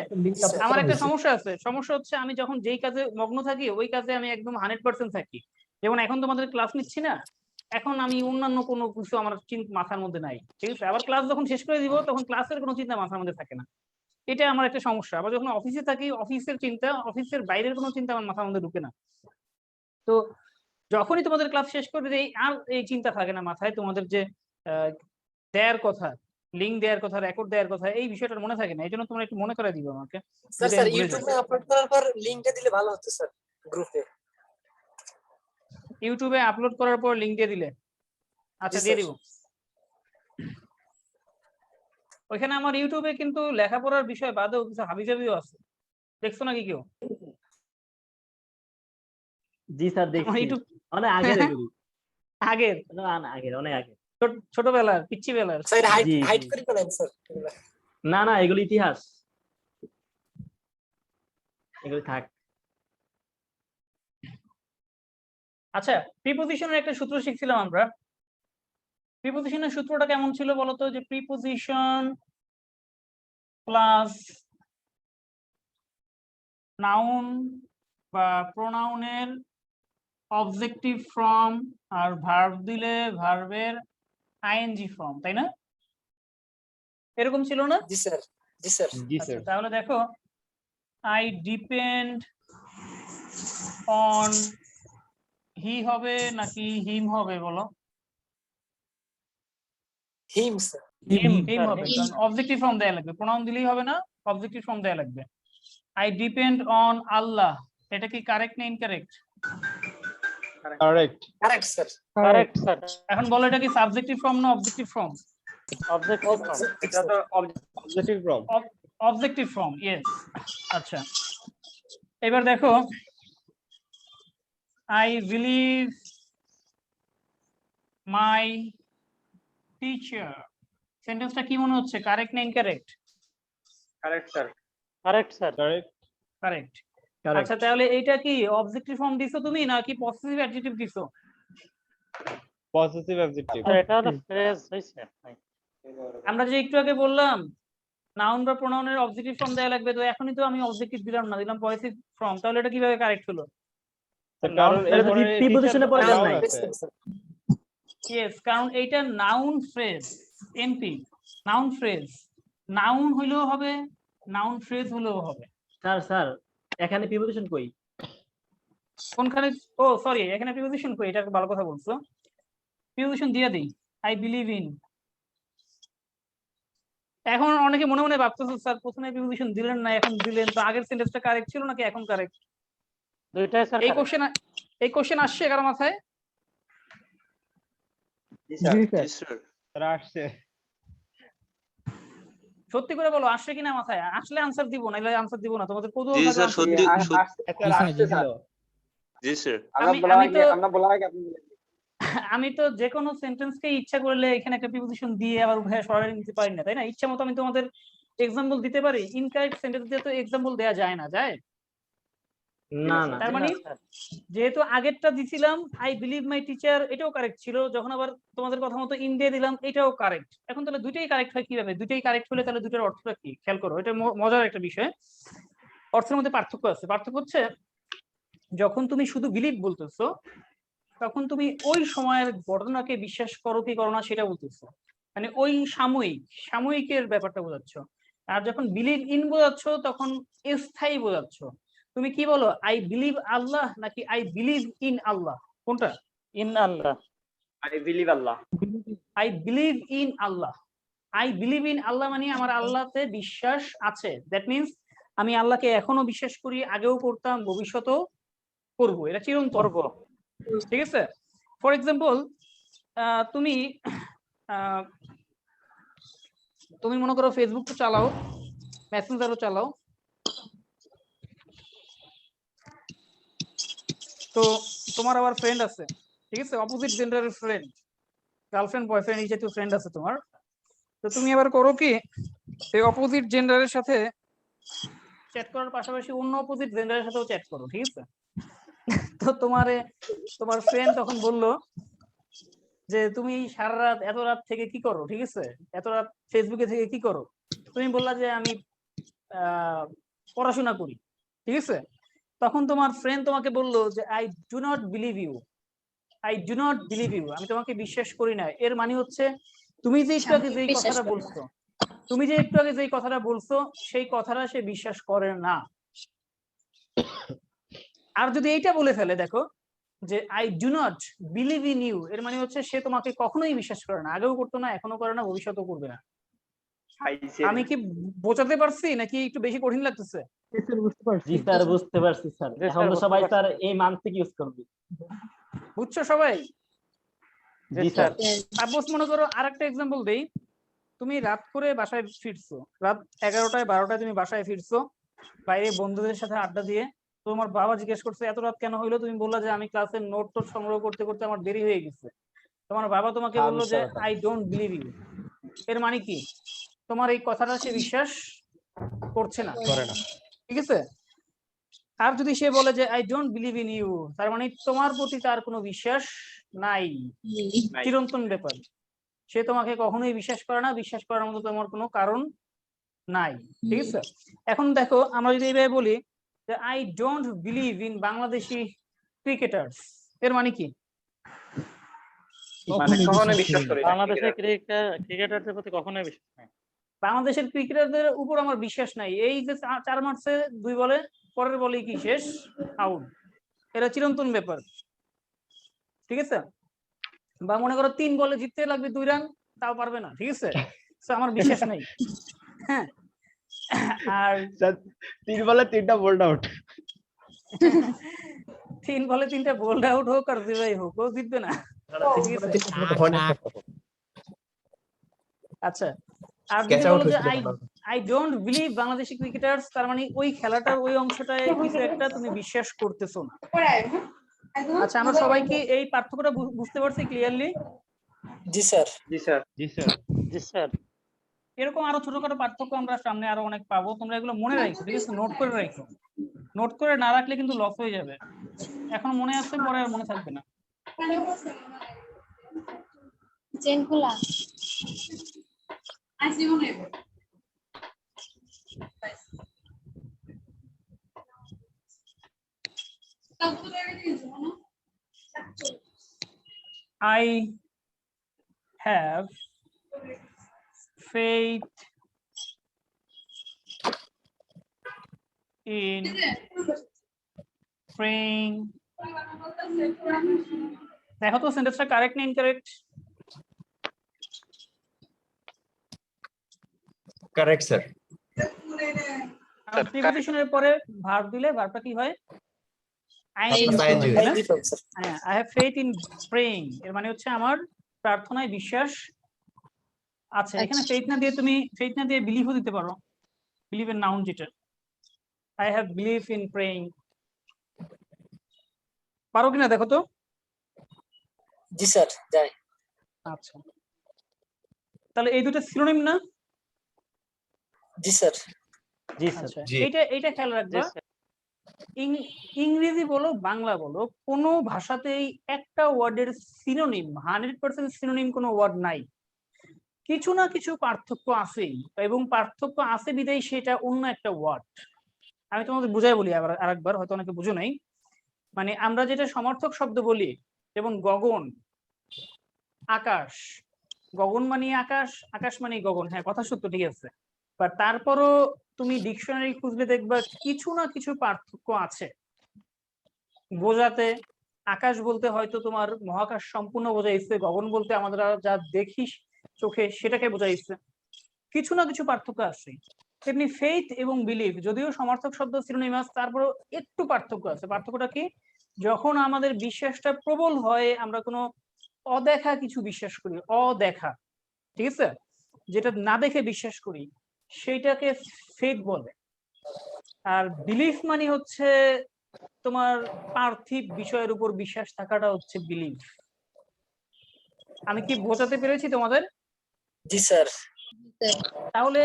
আমার একটা সমস্যা আছে। সমস্যা হচ্ছে আমি যখন যেই কাজে মগ্ন থাকি ওই কাজে আমি একদম 100% থাকি। যেমন এখন তোমাদের ক্লাস নিচ্ছি না, এখন আমি অন্যান্য কোনো কিছু আমার মাথার মধ্যে নাই। ঠিক আছে, আবার ক্লাস যখন শেষ করে দিব তখন ক্লাসের কোনো চিন্তা মাথার মধ্যে থাকে না। এটা আমার একটা সমস্যা। আবার যখন অফিসে থাকি, অফিসের চিন্তা, অফিসের বাইরের কোনো চিন্তা আমার মাথার মধ্যে ঢুকে না। তো যখনই তোমাদের ক্লাস শেষ করে দিই আর এই চিন্তা থাকে না মাথায়, তোমাদের যে দেয়ার কথা, লিংক দেওয়ার কথা, রেকর্ড দেওয়ার কথা, এই বিষয়টা মনে থাকে না। এই জন্য তোমরা একটু মনে করে দিবে আমাকে। স্যার ইউটিউবে আপলোড করার পর লিংকটা দিলে ভালো হতো স্যার, গ্রুপে। ইউটিউবে আপলোড করার পর লিংক দিয়ে দিলে? আচ্ছা, দিয়ে দিব। ওইখানে আমার ইউটিউবে কিন্তু লেখাপড়ার বিষয় বাদেও কিছু হাবিজাবিও আছে, দেখছো নাকি কেউ? জি স্যার, দেখছি। ইউটিউব অনেক আগের এগুলি। আগের অনেক আগে। ছোটবেলার, পিচ্ছি বেলার। স্যার হাইড করে ফেলেন স্যার। না না, এগুলি ইতিহাস, এগুলি থাক। আচ্ছা, প্রিপোজিশনের একটা সূত্র শিখছিলাম আমরা। প্রিপোজিশনের সূত্রটা কেমন ছিল বলতো? যে প্রিপোজিশন প্লাস নাউন বা প্রোনাউনের অবজেক্টিভ ফর্ম আর ভার্ব দিলে ভার্বের আইএনজি ফর্ম, তাই না? এরকম ছিল না? জি স্যার, জি স্যার। জি আচ্ছা, স্যার। তাহলে দেখো, আই ডিপেন্ড অন হি হবে নাকি হিম হবে বলো? হিম স্যার। হিম হবে, কারণ অবজেক্টিভ ফর্ম দেয়া লাগবে। প্রোনাউন দিলেই হবে না, অবজেক্টিভ ফর্ম দেয়া লাগবে। আই ডিপেন্ড অন আল্লাহ, এটা কি কারেক্ট না incorrect? Correct. Correct sir. Correct sir. এখন বলো, এটা কি সাবজেক্টিভ ফর্ম না অবজেক্টিভ ফর্ম? Objective form. এটা তো objective form. Objective form, yes. আচ্ছা, এবার দেখো, আই বিলিভ মাই টিচার, সেন্টেন্সটা কি মনে হচ্ছে, কারেক্ট না incorrect? Correct sir. Correct sir. Correct. Correct. আচ্ছা, তাহলে এইটা কি অবজেক্টিভ ফর্ম দিছো তুমি নাকি পজিটিভ অ্যাডজেক্টিভ দিছো? Positive objective. এটা তো ফ্রেজ হইছে। আমরা যে একটু আগে বললাম নাউন বা প্রোনাউনের অবজেক্টিভ ফর্ম দেয়া লাগবে, তো এখনই তো আমি অবজেক্টিভ দিলাম না, দিলাম পজিটিভ ফর্ম, তাহলে এটা কিভাবে কারেক্ট হলো? কারণ যদি প্রিপোজিশনে পড়ে দেন নাই। ইয়েস, কারণ এইটা noun phrase, MP noun phrase. Noun হইলেও হবে, নাউন ফ্রেজ হলেও হবে। স্যার এখানে প্রিপোজিশন কই? কোনখানে? ও সরি, এখানে প্রিপোজিশন কই, এটা ভালো কথা বলছো। প্রিপোজিশন দিয়ে দেই, আই বিলিভ ইন। এখন অনেকে মনে মনে ভাবতেছে, স্যার প্রথমে প্রিপোজিশন দিলেন না, এখন দিলেন, তো আগের সেন্টেন্সটা কারেক্ট ছিল নাকি এখন কারেক্ট? দুইটাই স্যার। এই কোশ্চেন আসছে কারো মাথায়? জি স্যার। স্যার আসছে। সত্যি করে বলো, আসছে কিনা মাথায়? আসলে আনসার দিব, নাইলে আনসার দিব না। তোমাদের কৌতূহল জি থাকলে স্যার, answer সত্যি দিও। জি স্যার। আমি তো যে কোনো সেন্টেন্সকে ইচ্ছা করলে এখানে একটা প্রিপোজিশন দিয়ে আবার উভয় সরাসরি নিতে পারি না, তাই না? ইচ্ছা মতো আমি তোমাদের এক্সাম্পল দিতে পারি। ইনকারেক্ট সেন্টেন্স দিয়ে তো এক্সাম্পল দেয়া যায় না, যায়? না না, তার মানে যেহেতু আগেরটা দিছিলাম আই বিলিভ মাই টিচার, এটাও কারেক্ট ছিল, যখন আবার তোমাদের কথা মতো ইন দিয়ে দিলাম, এটাও কারেক্ট। এখন তাহলে দুইটাই কারেক্ট হয় কিভাবে? দুইটাই কারেক্ট হলে তাহলে দুইটার অর্থটা কি খেয়াল করো, এটা মজার একটা বিষয়। অর্থের মধ্যে পার্থক্য আছে। পার্থক্য হচ্ছে, যখন তুমি শুধু বিলিভ বলতেছো তখন তুমি ওই সময়ের ঘটনাকে বিশ্বাস করো কি করো না সেটা বলতেছো, মানে ওই সাময়িকের ব্যাপারটা বোঝাচ্ছ। আর যখন বিলিভ ইন বোঝাচ্ছ তখন স্থায়ী বোঝাচ্ছ। তুমি কি বলো, আই বিলিভ আল্লাহ নাকি আই বিলিভ ইন আল্লাহ? কোনটা? In Allah. I believe Allah. I believe in Allah. I believe in Allah মানে আমার আল্লাহতে বিশ্বাস আছে। দ্যাট মিনস আমি আল্লাহকে এখনো বিশ্বাস করি, আগেও করতাম, ভবিষ্যতেও করবো, এটা চিরন্তন করব। ঠিক আছে? ফর এক্সাম্পল, তুমি মনে করো ফেসবুক তো চালাও, মেসেঞ্জারও চালাও, তো তো তোমার আবার ফ্রেন্ড আছে, ঠিক আছে, অপোজিট জেন্ডারের ফ্রেন্ড, গার্লফ্রেন্ড বয়ফ্রেন্ড এই জাতীয় ফ্রেন্ড আছে তোমার। তো তুমি আবার করো কি, এই অপোজিট জেন্ডারের সাথে চ্যাট করার পাশাপাশি অন্য অপোজিট জেন্ডারের সাথেও চ্যাট করো, ঠিক আছে। তো তোমার ফ্রেন্ড তখন বললো যে তুমি সারা রাত এত রাত থেকে কি করো, ঠিক আছে, এত রাত ফেসবুকে থেকে কি করো। তুমি বললা যে আমি পড়াশোনা করি, ঠিক আছে। তখন তোমার ফ্রেন্ড তোমাকে বললো যে I do not believe you, I do not believe you, আমি তোমাকে বিশ্বাস করি না। এর মানে হচ্ছে তুমি যে একটু আগে যেই কথাটা বলছো, তুমি যে একটু আগে যেই কথাটা বলছো সেই কথাটা সে বিশ্বাস করে না। আর যদি এইটা বলে ফেলে দেখো যে I do not believe in you, এর মানে হচ্ছে সে তোমাকে কখনোই বিশ্বাস করে না, আগেও করতো না, এখনো করে না, ভবিষ্যতেও করবে না। আমি কি বোঝাতে পারছি নাকি একটু বেশি কঠিন লাগতেছে? জি স্যার, বুঝতে পারছি স্যার। এখন তো সবাই স্যার এই মানসিক ইউজ করবে। বুঝছো সবাই? জি স্যার। সাপোজ মনে করো আরেকটা এক্সাম্পল দেই, তুমি রাত করে বাসায় ফিরছো, রাত 11টায় 12টায় তুমি বাসায় ফিরছো বাইরে বন্ধুদের সাথে আড্ডা দিয়ে। তোমার বাবা জিজ্ঞেস করছে এত রাত কেন হইলো, তুমি বললা যে আমি ক্লাসের নোট টোট সংগ্রহ করতে করতে আমার দেরি হয়ে গেছে। তোমার বাবা তোমাকে বললো যে আই ডোন্ট বিলিভ ইউ, এর মানে কি তোমার এই কথাটা সে বিশ্বাস করছে না, করে না। ঠিক আছে। আর যদি সে বলে যে I don't believe in you, তার মানে তোমার প্রতি তার কোনো বিশ্বাস নাই, চিরন্তন ব্যাপার, সে তোমাকে কখনোই বিশ্বাস করে না, বিশ্বাস করার মতো তোমার কোনো কারণ নাই, ঠিক আছে। এখন দেখো আমরা যদি এইভাবে বলি যে I don't believe in Bangladeshi cricketers, এর মানে কি মানে কখনো বিশ্বাস করি না বাংলাদেশের ক্রিকেটারদের প্রতি কখনোই বিশ্বাস নাই। বাংলাদেশের ক্রিকেটারদের উপর আমার বিশ্বাস নাই। এই যে 4 মার্চে 2 বলে, পরের বলে কি শেষ, আউট, এটা চিরন্তন ব্যাপার, ঠিক আছে। বা মনে করো 3 বলে জিততে লাগবে 2 রান, তাও পারবে না, ঠিক আছে, তো আমার বিশ্বাস নাই। হ্যাঁ, আর 3 বলে 3টা বোল্ড আউট। 3 বলে 3টা বোল্ড আউট হোক আর যেভাবে হোক ও জিতবে না, ঠিক আছে। আচ্ছা, আর যদি বলো যে I don't believe Bangladeshi cricketers, তার মানে ওই খেলাটার ওই অংশটায় কিছু একটা তুমি বিশ্বাস করতেছো না। আচ্ছা, আমরা সবাই কি এই পার্থক্যটা বুঝতে পারছি ক্লিয়ারলি? জি স্যার। জি স্যার। জি স্যার। জি স্যার। এরকম আরো ছোটখাটো পার্থক্য আমরা সামনে আরো অনেক পাবো, তোমরা এগুলো মনে রাখো, ঠিক আছে, নোট করে রাখো। নোট করে না রাখলে কিন্তু লস হয়ে যাবে, এখন মনে আছে পরে আর মনে থাকবে না। চেন খোলা আসি মনে I have faith in praying. দেখো তো সেন্টেন্সটা কারেক্ট না ইনকারেক্ট? Correct sir. প্রিপোজিশনের পরে ভার্ব দিলে ভার্বটা কি হয়? I have faith in praying, এর মানে হচ্ছে আমার প্রার্থনায় বিশ্বাস আছে। এখানে ফেথ না দিয়ে তুমি ফেথ না দিয়ে বিলিভও দিতে পারো, বিলিভ এর নাউন যেটা। I have belief in praying, পারো কিনা দেখো তো। জি স্যার, যাই। আচ্ছা, তাহলে এই দুটো সিনোনিম না? জি স্যার। জি আচ্ছা, স্যার। এইটা খেয়াল রাখবা। ইংরেজি বলো বাংলা বলো, কোনো ভাষাতেই একটা ওয়ার্ডের সিনোনিম 100% সিনোনিম কোনো ওয়ার্ড নাই, কিছু না কিছু পার্থক্য আছেই, এবং পার্থক্য আছে বিধায় সেটা অন্য একটা ওয়ার্ড। আমি তোমাদের বুঝাই বলি আরেকবার, হয়তো অনেকে বুঝো নাই। মানে আমরা যেটা সমর্থক শব্দ বলি, যেমন গগন, আকাশ, গগন মানে আকাশ, আকাশ মানে গগন, হ্যাঁ কথা সত্য, ঠিক আছে। বাট তারপরও তুমি ডিকশনারি খুঁজলে দেখবা কিছু না কিছু পার্থক্য আছে বোঝাতে। আকাশ বলতে হয়তো তোমার মহাকাশ সম্পূর্ণ বোঝাইছে, গগন বলতে আমরা যা দেখি চোখে সেটাকে বোঝাইছে, কিছু না কিছু পার্থক্য আছে। তেমনি ফেইথ এবং বিলিভ যদিও সমার্থক শব্দ সিনোনিমাস, তারপরেও একটু পার্থক্য আছে। পার্থক্যটা কি? যখন আমাদের বিশ্বাসটা প্রবল হয়, আমরা কোনো অদেখা কিছু বিশ্বাস করি, অদেখা, ঠিক আছে, যেটা না দেখে বিশ্বাস করি, সেইটাকে ফেথ বলে। আর বিলিফ মানে হচ্ছে তোমার পার্থিব বিষয়ের উপর বিশ্বাস থাকাটা হচ্ছে বিলিভ। আমি কি বোঝাতে পেরেছি তোমাদের? জি স্যার। তাহলে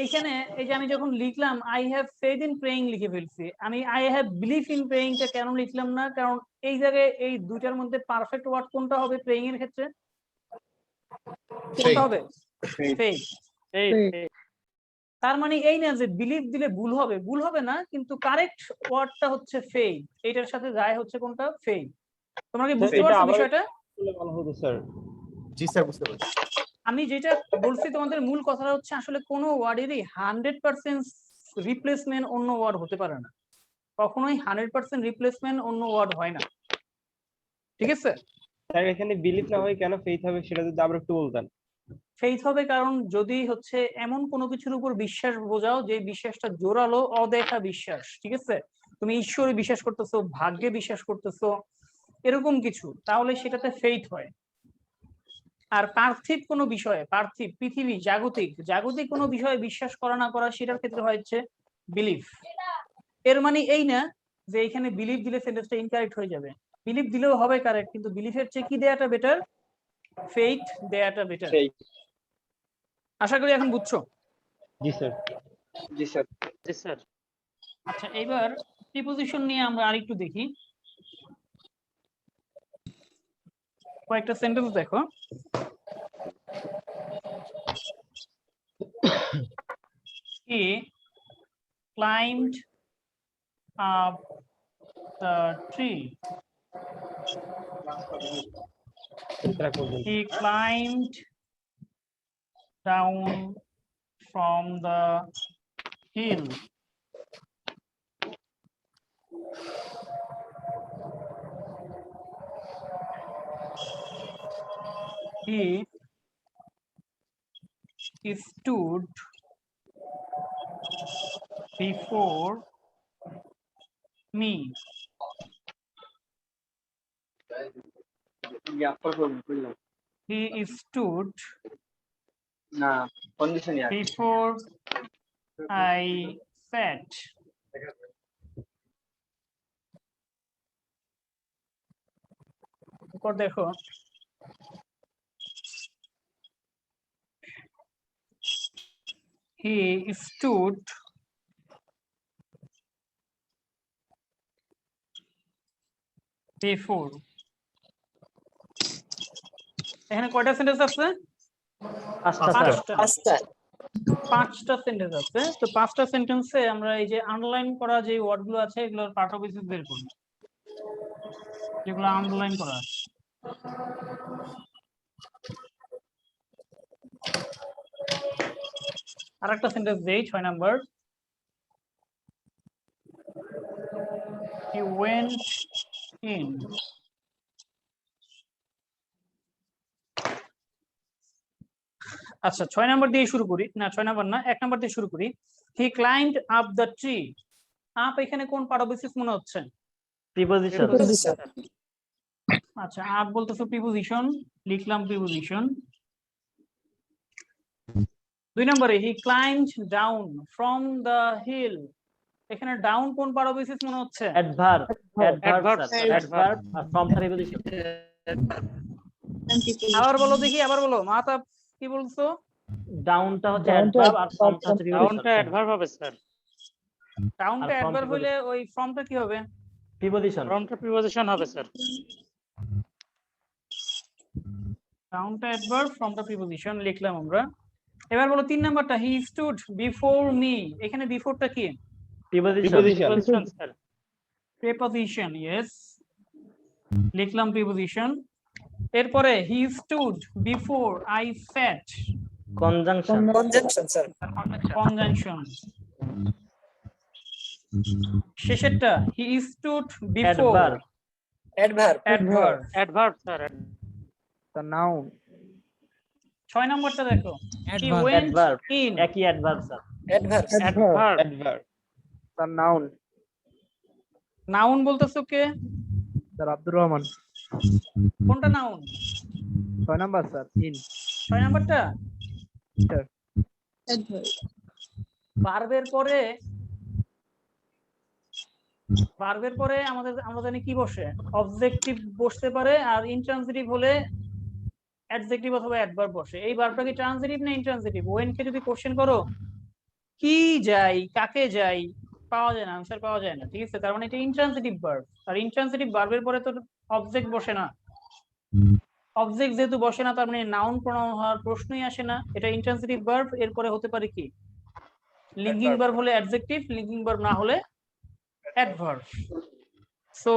এইখানে এই যে আমি যখন লিখলাম I have faith in praying লিখে ফেলছি, আমি আই হ্যাভ বিলিভ ইন প্রেইংটা কেন লিখলাম না? কারণ এই জায়গায় এই দুইটার মধ্যে পারফেক্ট ওয়ার্ড কোনটা হবে প্রেইং এর ক্ষেত্রে? কোনটা হবে? ফেথ। তার মানে এই না যে বিলিভ দিলে ভুল হবে, ভুল হবে না, কিন্তু কারেক্ট ওয়ার্ডটা হচ্ছে ফেথ। এটার সাথে যায় হচ্ছে কোনটা? ফেথ। তোমরা কি বুঝতে পারছো বিষয়টা? ভালো হতো স্যার। জি স্যার, বুঝতে পারছি। আমি যেটা বলছি তোমাদের মূল কথাটা হচ্ছে আসলে কোনো ওয়ার্ডেরই 100% রিপ্লেসমেন্ট অন্য ওয়ার্ড হতে পারে না, কখনোই 100% রিপ্লেসমেন্ট অন্য ওয়ার্ড হয় না, ঠিক আছে? স্যার এখানে বিলিভ না হয় কেন ফেইথ হবে সেটা যদি আবার একটু বলতেন। ফেইথ হবে কারণ যদি হচ্ছে এমন কোনো কিছুর উপর বিশ্বাস বোঝাও যে বিশ্বাসটা জোরালো অদেখা বিশ্বাস, ঠিক আছে? তুমি ঈশ্বরে বিশ্বাস করতেছো, ভাগ্যে বিশ্বাস করতেছো, এরকম কিছু, তাহলে সেটাতে ফেইথ হয়। আর পার্থিব কোনো বিষয়ে, পার্থিব পৃথিবী জাগতিক জাগতিক কোনো বিষয়ে বিশ্বাস করা না করা সেটার ক্ষেত্রে হচ্ছে বিলিভ। এর মানে এই না যে এখানে বিলিভ দিলে সেন্টেন্সটা ইনকারেক্ট হয়ে যাবে, বিলিভ দিলেও হবে কারেক্ট, কিন্তু বিলিভের চেয়ে কি দেয়াটা বেটার? ফেইথ দেয়াটা বেটার। আশা করি এখন বুঝছো। জি স্যার। জি স্যার। জি স্যার। আচ্ছা, এবার প্রিপজিশন নিয়ে আমরা আরেকটু দেখি। কয়েকটা সেন্টেন্স দেখো। He climbed up the tree. He climbed down from the hill. He stood before me. He stood before I sat. দেখো he stood before, এখানে কয়টা সেন্টেন্স আছে? পাঁচটা সেন্টেন্স আছে। তো পাঁচটা সেন্টেন্সে আমরা এই যে আন্ডারলাইন করা যে ওয়ার্ড গুলো আছে এগুলোর পার্ট অফ স্পিচ বের করব, যেগুলো আন্ডারলাইন করা আছে। আরেকটা সেন্টেন্স দেই 6 নাম্বার। He went in. আচ্ছা 6 নাম্বার দিয়ে শুরু করি, না 6 নাম্বার না, 1 নাম্বার দিয়ে শুরু করি। He climbed up the tree. Up এখানে কোন পার্ট অফ স্পিচ মনে হচ্ছে? প্রিপজিশন। আচ্ছা, আপ বলতেছো প্রিপজিশন, লিখলাম প্রিপজিশন। 2 নম্বরে he climbed down from the hill, এখানে ডাউন কোন পার্ট অফ স্পিচ মনে হচ্ছে? অ্যাডভার্ব। Adverb, sir, অ্যাডভার্ব আর ফ্রম প্রিপজিশন। আবার বলো দেখি, আবার বলো। মাতা কি বলছো? ডাউনটা হচ্ছে অ্যাডভার্ব আর ফ্রমটা হচ্ছে ডাউনটা প্রিপজিশন। অ্যাডভার্ব হবে স্যার। ডাউনটা from অ্যাডভার্ব হলে ওই ফ্রমটা কি হবে? প্রিপজিশন। ফ্রমটা প্রিপজিশন হবে স্যার। ডাউনটা অ্যাডভার্ব, ফ্রমটা প্রিপজিশন লিখলাম আমরা। এবার বলো 3 নাম্বারটা, হি স্টুড বিফোর মি, এখানে বিফোরটা কি? Preposition sir. প্রিপজিশন, ইয়েস, লিখলাম প্রিপজিশন। এরপরে he stood before I sat, conjunction. Sir. Conjunction. শেষেরটা he stood before adverb. Adverb. Adverb sir. The noun. 6 নাম্বারটা দেখো, হি ওয়েন্ট অ্যাডভার্ব। ইন, একই adverb sir. Adverb. Adverb. The noun. Noun বলতেছো কে? Sir Abdul Rahman. কোনটা নাউন? 6 number sir. In. 6 নাম্বারটা Sir. ভার্বের পরে ভার্বের পরে আমরা জানি কি বসে, অবজেক্টিভ বসতে পারে, আর ইনট্রান্সিটিভ হলে অ্যাডজেক্টিভ অথবা অ্যাডভার্ব বসে। এই ভার্বটা কি ট্রান্সিটিভ না ইনট্রান্সিটিভ? ওয়েন কে যদি কোশ্চেন করো কি যাই, কাকে যাই, পাওয়া যায় না, আনসার পাওয়া যায় না, ঠিক আছে? তার মানে এটা ইনট্রান্সিটিভ ভার্ব। আর ইনট্রান্সিটিভ ভার্বের পরে তো অবজেক্ট বসে না। অবজেক্ট যেহেতু বসে না, তার মানে নাউন প্রোনাউন হওয়ার প্রশ্নই আসে না। এটা ইনট্রান্সিটিভ ভার্ব। এরপরে হতে পারে কি? লিঙ্কিং ভার্ব হলে অ্যাডজেক্টিভ, লিঙ্কিং ভার্ব না হলে অ্যাডভার্ব। সো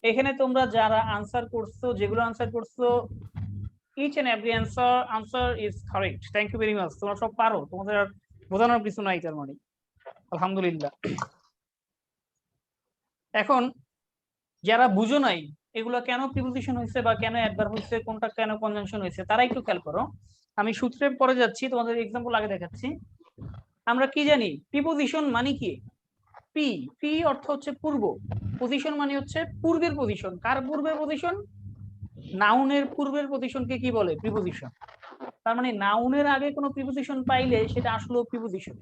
এখানে তোমরা যারা আনসার করছো, যেগুলো আনসার করছো, each and every answer is correct. Thank you very much. তোমরা সব পারো, তোমাদের আর বোঝানোর কিছু নাই তার মানে। আলহামদুলিল্লাহ। এখন যারা বুঝো নাই এগুলো কেন প্রিপোজিশন হয়েছে বা কেন অ্যাডভার্ব হয়েছে, কোনটা কেন কনজাংশন হয়েছে, তারা একটু খেয়াল করো। আমি সূত্রে পরে যাচ্ছি, তোমাদের এক্সাম্পল আগে দেখাচ্ছি। আমরা কি জানি প্রিপোজিশন মানে কি? পি পি অর্থ হচ্ছে পূর্ব, পজিশন মানে হচ্ছে পূর্বের পজিশন। কার পূর্বের পজিশন? নাউনের পূর্বের পজিশনকে কি বলে? প্রিপোজিশন। তার মানে নাউনের আগে কোনো প্রিপোজিশন পাইলে সেটা আসলে প্রিপোজিশন।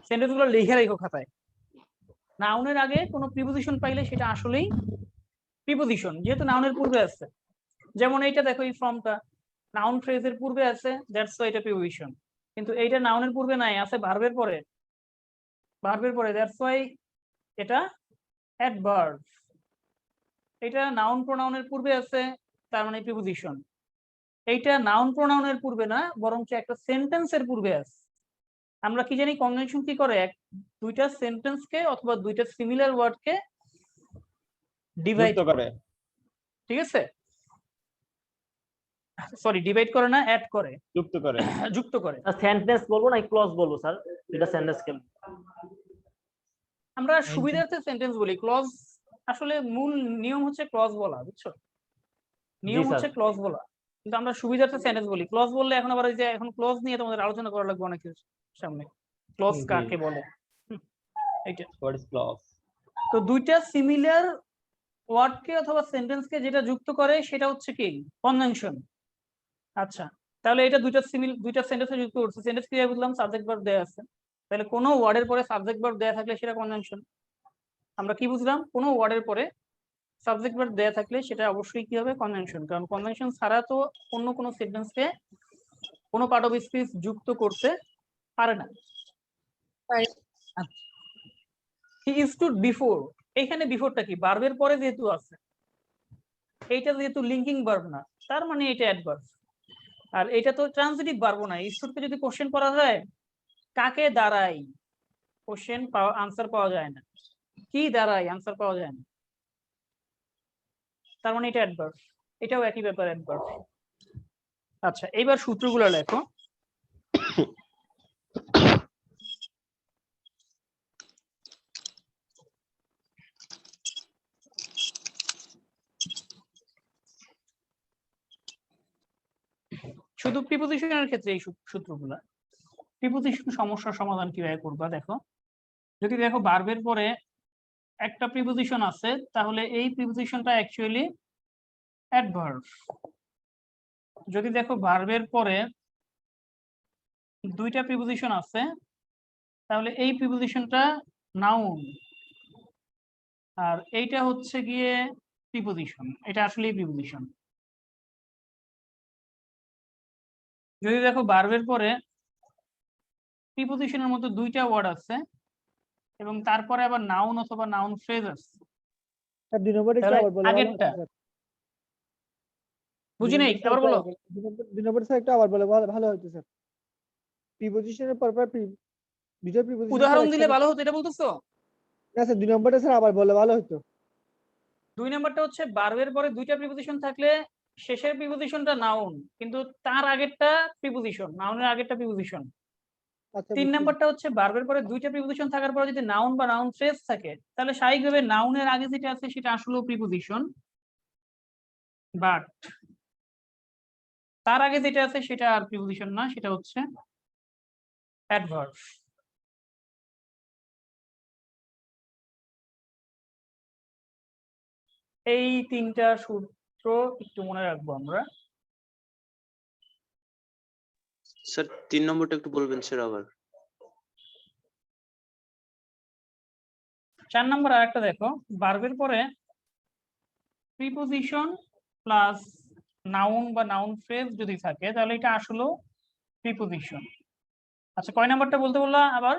সেন্টেন্স গুলো লিখে রাখো খাতায়। নাউনের আগে কোনো প্রিপোজিশন পাইলে সেটা আসলেই প্রিপোজিশন, যেহেতু নাউনের পূর্বে আছে। যেমন এইটা দেখো, এই ফর্মটা নাউন ফ্রেজের পূর্বে আছে, দ্যাটস ওয়াই এটা প্রিপোজিশন। কিন্তু এইটা নাউনের পূর্বে নাই, আছে ভার্বের পরে। ভার্বের পরে, দ্যাটস ওয়াই এটা অ্যাডভার্ব। এটা নাউন প্রোনাউনের পূর্বে আছে, তার মানে প্রিপোজিশন। এইটা নাউন প্রোনাউনের পূর্বে না, বরঞ্চ একটা সেন্টেন্সের পূর্বে আছে। আমরা কি জানি কনজাংশন কি করে? দুইটা সেন্টেন্সকে অথবা দুইটা সিমিলার ওয়ার্ডকে ডিভাইড করে, ঠিক আছে? সরি, ডিভাইড করে না, অ্যাড করে, যুক্ত করে। যুক্ত করে। সেন্টেন্স বলবো না ক্লজ বলবো স্যার? এটা সেন্টেন্স কে আমরা সুবিধার্থে সেন্টেন্স বলি, ক্লজ আসলে মূল নিয়ম হচ্ছে ক্লজ বলা, বুঝছো? নিয়ম হচ্ছে ক্লজ বলা, কিন্তু আমরা সুবিধার্থে সেন্টেন্স বলি। ক্লজ বললে এখন আবার এই যে এখন ক্লজ নিয়ে তোমাদের আলোচনা করা লাগবে অনেকের সামনে। ক্লজ কাকে বলে? এইটা হোয়াট ইজ ক্লজ? তো দুইটা সিমিলার ওয়ার্ডকে অথবা সেন্টেন্সকে যেটা যুক্ত করে সেটা হচ্ছে কি? কনজাংশন। আচ্ছা, তাহলে এটা দুইটা সেন্টেন্সে যুক্ত করছে। সেন্টেন্স কিভাবে বুঝলাম? সাবজেক্ট ভার্ব দেয়া আছে, তাহলে কোনো ওয়ার্ডের পরে সাবজেক্ট ভার্ব দেয়া থাকলে সেটা কনজাংশন। আমরা কি বুঝলাম? কোনো ওয়ার্ডের পরে সাবজেক্ট ভার্ব দেয়া থাকলে সেটা অবশ্যই কি হবে? কনজাংশন। কারণ কনজাংশন ছাড়া তো অন্য কোনো সেন্টেন্সকে কোনো পার্ট অফ স্পিচ যুক্ত করতে পারে না। হি স্টুড বিফোর, এখানে বিফোরটা কি? ভার্বের পরে যেহেতু আছে, এইটা যেহেতু লিঙ্কিং ভার্ব না, তার মানে এটা অ্যাডভার্ব। আর এটা তো ট্রান্সিটিভ ভার্ব না। স্টুডকে যদি কোশ্চেন করা যায় কাকে দাঁড়াই, কোশ্চেন আনসার পাওয়া যায় না। কি দাঁড়াই, আনসার পাওয়া যায় না, তার মানে এটা অ্যাডভার্ব। এটাও একই ব্যাপার, অ্যাডভার্ব। আচ্ছা, এইবার সূত্রগুলো লেখো। শুধু প্রিপোজিশনের ক্ষেত্রে এই সূত্রগুলা। প্রিপোজিশন সমস্যার সমাধান কিভাবে করবা দেখো। যদি দেখো ভার্বের পরে একটা প্রিপোজিশন আছে, তাহলে এই প্রিপোজিশনটা অ্যাকচুয়ালি অ্যাডভার্ব। যদি দেখো ভার্বের পরে দুইটা প্রিপোজিশন আছে, তাহলে এই প্রিপোজিশনটা নাউন, আর এইটা হচ্ছে গিয়ে প্রিপোজিশন। এটা আসলেই প্রিপোজিশন। যদি দেখো ভার্বের পরে প্রিপোজিশনের মতো দুইটা ওয়ার্ড আছে এবং তারপরে আবার নাউন অথবা নাউন ফ্রেজ আছে, তাহলে আগেরটা বুঝি নাই, আবার বলো। দুই নম্বর স্যার একটা আবার বলে ভালো হতো স্যার। প্রিপোজিশনের পর দুইটা প্রিপোজিশন উদাহরণ দিলে ভালো হতো, এটা বলতেছো? না স্যার, দুই নম্বরটা স্যার আবার বলে ভালো হতো। দুই নাম্বারটা হচ্ছে ভার্বের পরে দুইটা প্রিপোজিশন থাকলে শেষের প্রিপোজিশনটা নাউন, কিন্তু তার আগেরটা প্রিপোজিশন, নাউনের আগেরটা প্রিপোজিশন। তিন নাম্বারটা হচ্ছে ভার্বের পরে দুইটা প্রিপোজিশন থাকার পরে যদি নাউন বা নাউন ফ্রেজ থাকে, তাহলে স্বাভাবিকভাবে নাউনের আগে যেটা আছে সেটা আসলেও প্রিপোজিশন, বাট তার আগে যেটা আছে সেটা আর প্রিপোজিশন না, সেটা হচ্ছে অ্যাডভার্ব। এই তিনটা সূত্র একটু মনে রাখবো আমরা। স্যার 3 নম্বরটা একটু বলবেন স্যার আবার। 4 নম্বর আরেকটা দেখো, ভার্বের পরে প্রিপোজিশন প্লাস নাউন বা নাউন ফ্রেজ যদি থাকে তাহলে এটা আসলেও প্রিপোজিশন। আচ্ছা, কয় নাম্বারটা বলতে বললা আবার?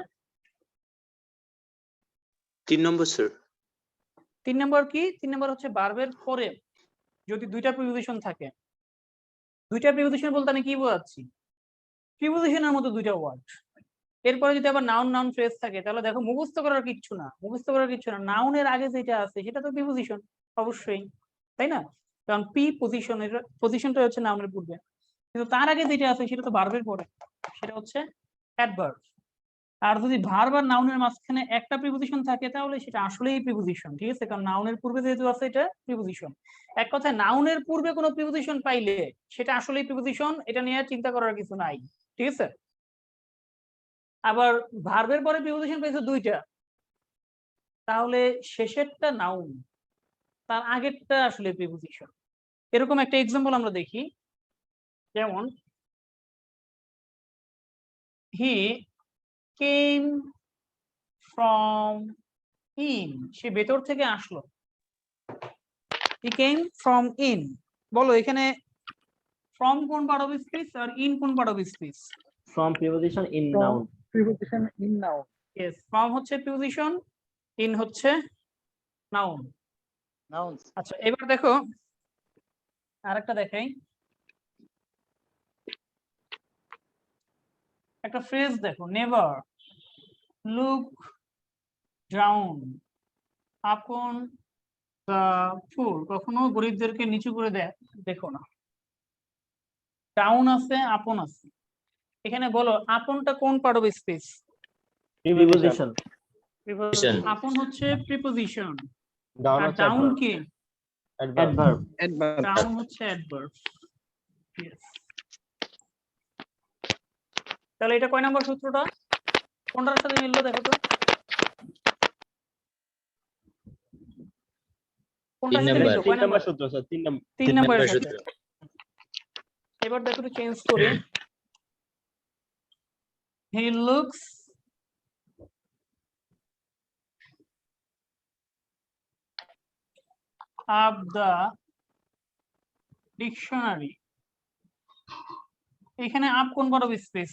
3 নম্বর স্যার। 3 নম্বর কি? 3 নম্বর হচ্ছে ভার্বের পরে যদি দুইটা প্রিপোজিশন থাকে। দুইটা প্রিপোজিশন বলতে আমি কি বোঝাচ্ছি? প্রিপোজিশনের মতো দুইটা ওয়ার্ড। এরপরে যদি আবার নাউন নাউন ফ্রেজ থাকে তাহলে দেখো মুখস্থ করার কিচ্ছু না, মুখস্থ করার কিচ্ছু না। নাউনের আগে যেটা আছে সেটা তো প্রিপোজিশন অবশ্যই, তাই না? কারণ পি পজিশনের পজিশনটা হচ্ছে নাউনের পূর্বে, কিন্তু তার আগে যেটা আছে সেটা তো ভার্বের পরে, সেটা হচ্ছে অ্যাডভার্ব। আর যদি ভার্ব আর নাউনের মাঝখানে একটা প্রিপোজিশন থাকে তাহলে সেটা আসলেই প্রিপোজিশন, ঠিক আছে? কারণ নাউনের পূর্বে যেহেতু আছে এটা প্রিপোজিশন। এক কথায় নাউনের পূর্বে কোনো প্রিপোজিশন পাইলে সেটা আসলেই প্রিপোজিশন, এটা নিয়ে চিন্তা করার কিছু নাই, ঠিক আছে? আবার ভার্বের পরে প্রিপোজিশন পেয়েছে দুইটা, তাহলে শেষেরটা নাউন, তার আগেরটা আসলে প্রিপোজিশন। এরকম একটা এক্সাম্পল আমরা দেখি, যেমন হি কেম ফ্রম ইন, সে ভেতর থেকে আসলো। হি কেম ফ্রম ইন, বলো এখানে ফ্রম কোন পার্ট অফ স্পিচ আর ইন কোন part of speech? From preposition in noun. Preposition in noun. Yes, from হচ্ছে প্রিপোজিশন, ইন হচ্ছে নাউন। nouns আচ্ছা, এবার দেখো আরেকটা দেখাই, একটা ফ্রেজ দেখো, never look down upon the poor, কখনো গরিবদেরকে নিচু করে দেখো না। ডাউন আছে, আপন আছে, এখানে বলো আপনটা কোন part of speech? Preposition. preposition আপন হচ্ছে প্রিপোজিশন, ডাউন আর হচ্ছে ডাউন adverb, কি? adverb। অ্যাডভার্ব। ডাউন হচ্ছে অ্যাডভার্ব। তাহলে এটা কয় নাম্বার সূত্রটা? কোনটার সাথে মিললো দেখো তো, কোনটার সাথে মিললো? কয় 3 নাম্বার? নাম্বার সূত্র স্যার, 3 নাম্বার। 3 নাম্বারের সাথে। এবার দেখো একটু চেঞ্জ করি, he looks up the dictionary, এখানে আপ কোন part of speech?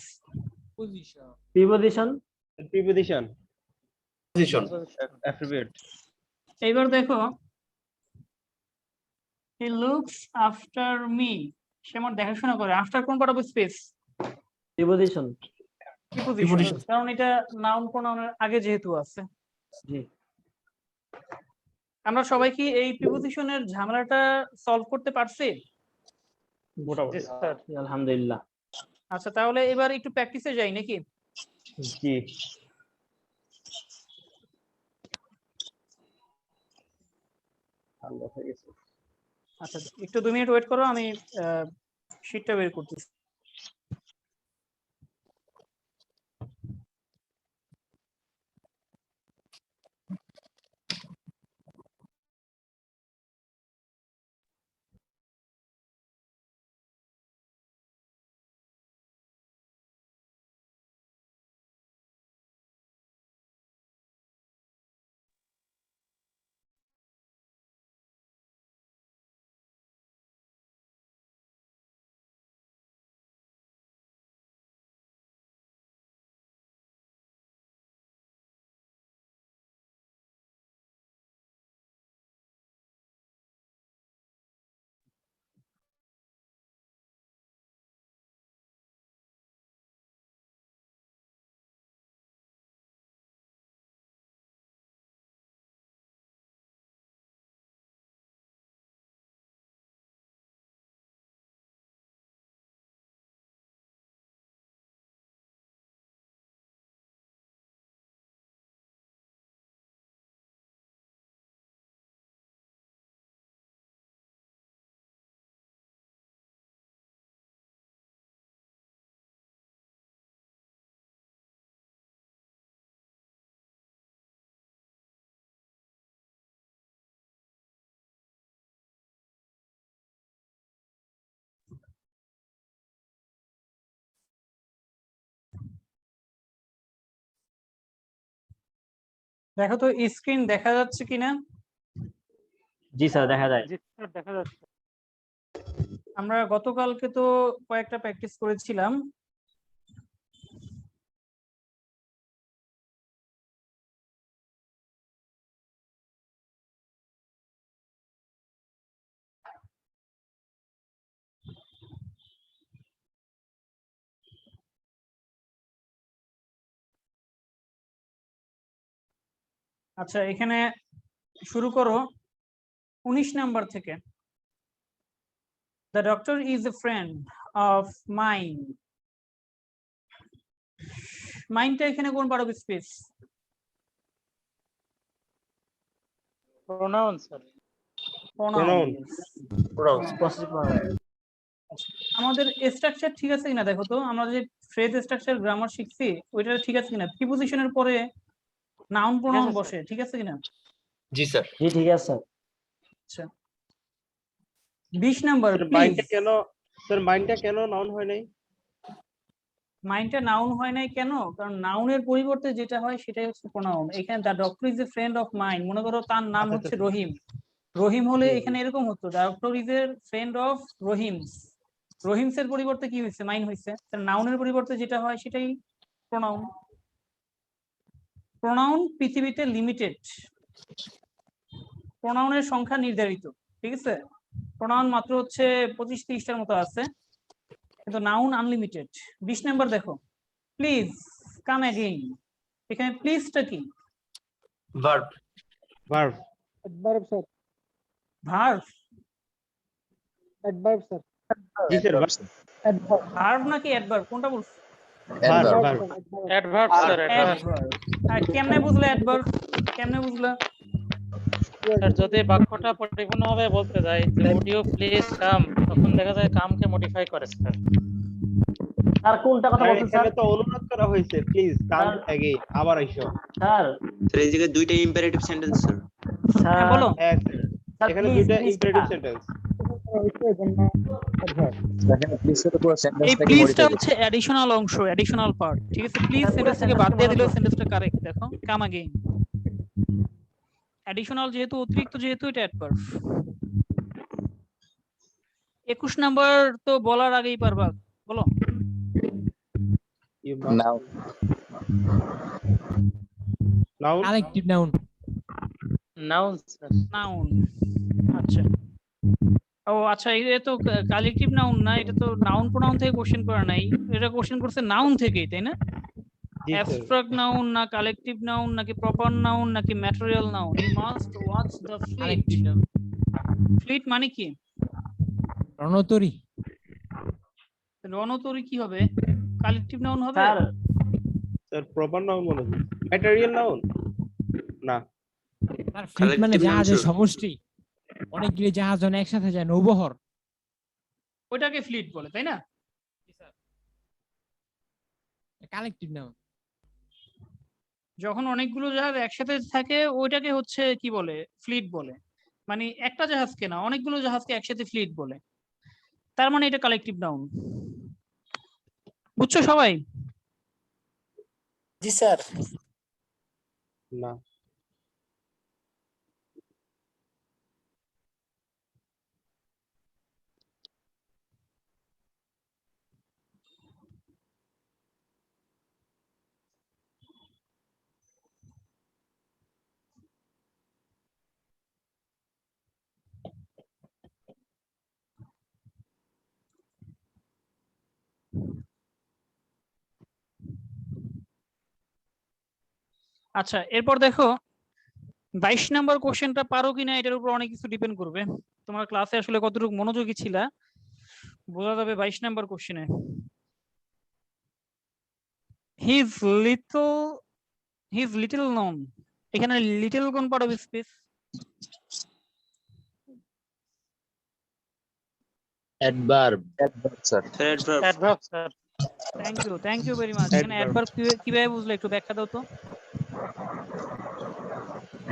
Preposition. Preposition, position. Attribute. এবার দেখো হি লুকস আফটার মি, সে আমার দেখাশোনা করে। আফটার কোন part of speech? Preposition. Preposition, কারণ এটা নাউন প্রোনাউনের আগে যেহেতু আছে। জি। আমরা সবাই কি এই প্রিপোজিশনের ঝামেলাটা সলভ করতে পারছি? মোটামুটি। yes sir আলহামদুলিল্লাহ। আচ্ছা, তাহলে এবার একটু প্র্যাকটিসে যাই নাকি? জি। ঠান্ডা হয়ে গেছে। আচ্ছা, একটু 2 মিনিট ওয়েট করো, আমি শীটটা বের করতেছি। দেখো তো স্ক্রিন দেখা যাচ্ছে কিনা? জি স্যার দেখা যায়। জি স্যার দেখা যাচ্ছে। আমরা গতকালকে তো কয়েকটা প্র্যাকটিস করেছিলাম। আচ্ছা, এখানে শুরু করো 19 নাম্বার থেকে। The doctor is a friend of mine. মাইন্ডটা এখানে কোন part of speech? Pronoun sir. Pronoun. Positive pronoun. আমাদের স্ট্রাকচার ঠিক আছে কিনা দেখো তো, আমরা যে ফ্রেজ স্ট্রাকচার গ্রামার শিখছি ওইটা ঠিক আছে কিনা? প্রিপোজিশনের পরে নাউন প্রোনাউন স্যার। বসে, ঠিক আছে কিনা? জি স্যার। জি ঠিক আছে আচ্ছা, 20 নাম্বার। মাইন্ডটা কেন নাউন হয় নাই? মাইন্ডটা নাউন হয় নাই কেন? কারণ নাউনের পরিবর্তে যেটা হয় সেটাই হচ্ছে প্রোনাউন। এখানে the doctor is a friend of mind, মনে করো তার নাম আচ্ছা, হচ্ছে আচ্ছা। রহিম। রহিম হলে হুম, এখানে এরকম হতো, the doctor is a friend of Rahim's. Rahim's এর পরিবর্তে কি হয়েছে? মাইন হয়েছে। নাউনের পরিবর্তে যেটা হয় সেটাই প্রোনাউন। প্রোনাউন পৃথিবীতে লিমিটেড, প্রোনাউনের সংখ্যা নির্ধারিত, ঠিক আছে? প্রোনাউন মাত্র হচ্ছে 25-30টার মতো আছে, কিন্তু নাউন আনলিমিটেড। 20 নাম্বার দেখো, প্লিজ কাম অ্যাগেইন। এখানে প্লিজটা কি? Verb. Verb. Adverb sir, verb. Adverb sir, জি স্যার, অ্যাডভার্ব, ভার্ব নাকি অ্যাডভার্ব, কোনটা বলছো? ভার্ব। Adverb sir, adverb. আর কেমনে বুঝলে অ্যাডভার্ব? কেমনে বুঝলা? স্যার যদি বাক্যটা পরিপূর্ণভাবে বলতে যায় যে would you please come, তখন দেখা যায় কামকে মডিফাই করে স্যার। স্যার কোনটা কথা বলছেন স্যার? এখানে তো অনুরোধ করা হয়েছে, প্লিজ কাম অ্যাগেইন, আবার আইসো। স্যার স্যার এই জায়গায় দুইটা ইম্পারেটিভ সেন্টেন্স স্যার। হ্যাঁ বলো। হ্যাঁ স্যার, স্যার এখানে প্লিজ দুইটা প্লিজ ইম্পারেটিভ সেন্টেন্স। এই প্লিজটা হচ্ছে অ্যাডিশনাল অংশ, অ্যাডিশনাল পার্ট, ঠিক আছে? প্লিজ সেন্টেন্সটাকে বাদ দিয়ে দিলে সেন্টেন্সটা কারেক্ট। দেখো কাম अगेन, অ্যাডিশনাল যেহেতু, অতিরিক্ত যেহেতু, এটা অ্যাডভার্ব। 21 নাম্বার তো বলার আগেই পারবা, বলো। Noun. Collective noun, noun sir. Noun. আচ্ছা, ও আচ্ছা, এটা তো কালেকটিভ নাউন না, এটা তো নাউন প্রোনাউন থেকে কোশ্চেন করা নাই, এটা কোশ্চেন করছে নাউন থেকেই, তাই না? জি স্যার। অ্যাবস্ট্রাক্ট নাউন না কালেকটিভ নাউন নাকি প্রপার নাউন নাকি material noun? You must watch the fleet. Fleet মানে কি? রণতরী, রণতরী কি হবে? কালেকটিভ নাউন হবে? স্যার স্যার প্রপার নাউন মনে হয়, ম্যাটেরিয়াল নাউন না। ফ্লিট মানে Collective noun, জাহাজের sir. সমষ্টি, অনেকগুলি জাহাজ যখন একসাথে যায়, নৌবহর। ওইটাকে ফ্লিট বলে, তাই না? কালেক্টিভ নাউন, যখন অনেকগুলো জাহাজ একসাথে থাকে ওইটাকে হচ্ছে কি বলে? ফ্লিট বলে। মানে একটা জাহাজকে না, অনেকগুলো জাহাজকে একসাথে ফ্লিট বলে, তার মানে এটা কালেকটিভ নাউন। বুঝছো সবাই? জি স্যার। না। আচ্ছা, এরপর দেখো 22 নাম্বার কোশ্চেনটা পারো কিনা এটার উপর অনেক কিছু ডিপেন্ড করবে। তোমরা ক্লাসে আসলে কতটুকু মনোযোগী ছিলা বোঝা যাবে 22 নাম্বার কোশ্চেনে। হিজ লিটল নন, এখানে লিটল কোন part of speech? Adverb. Sir adverb. Adverb sir. Thank you very much. এখানে অ্যাডভার্ব কিভাবে বুঝলে একটু ব্যাখ্যা দাও তো।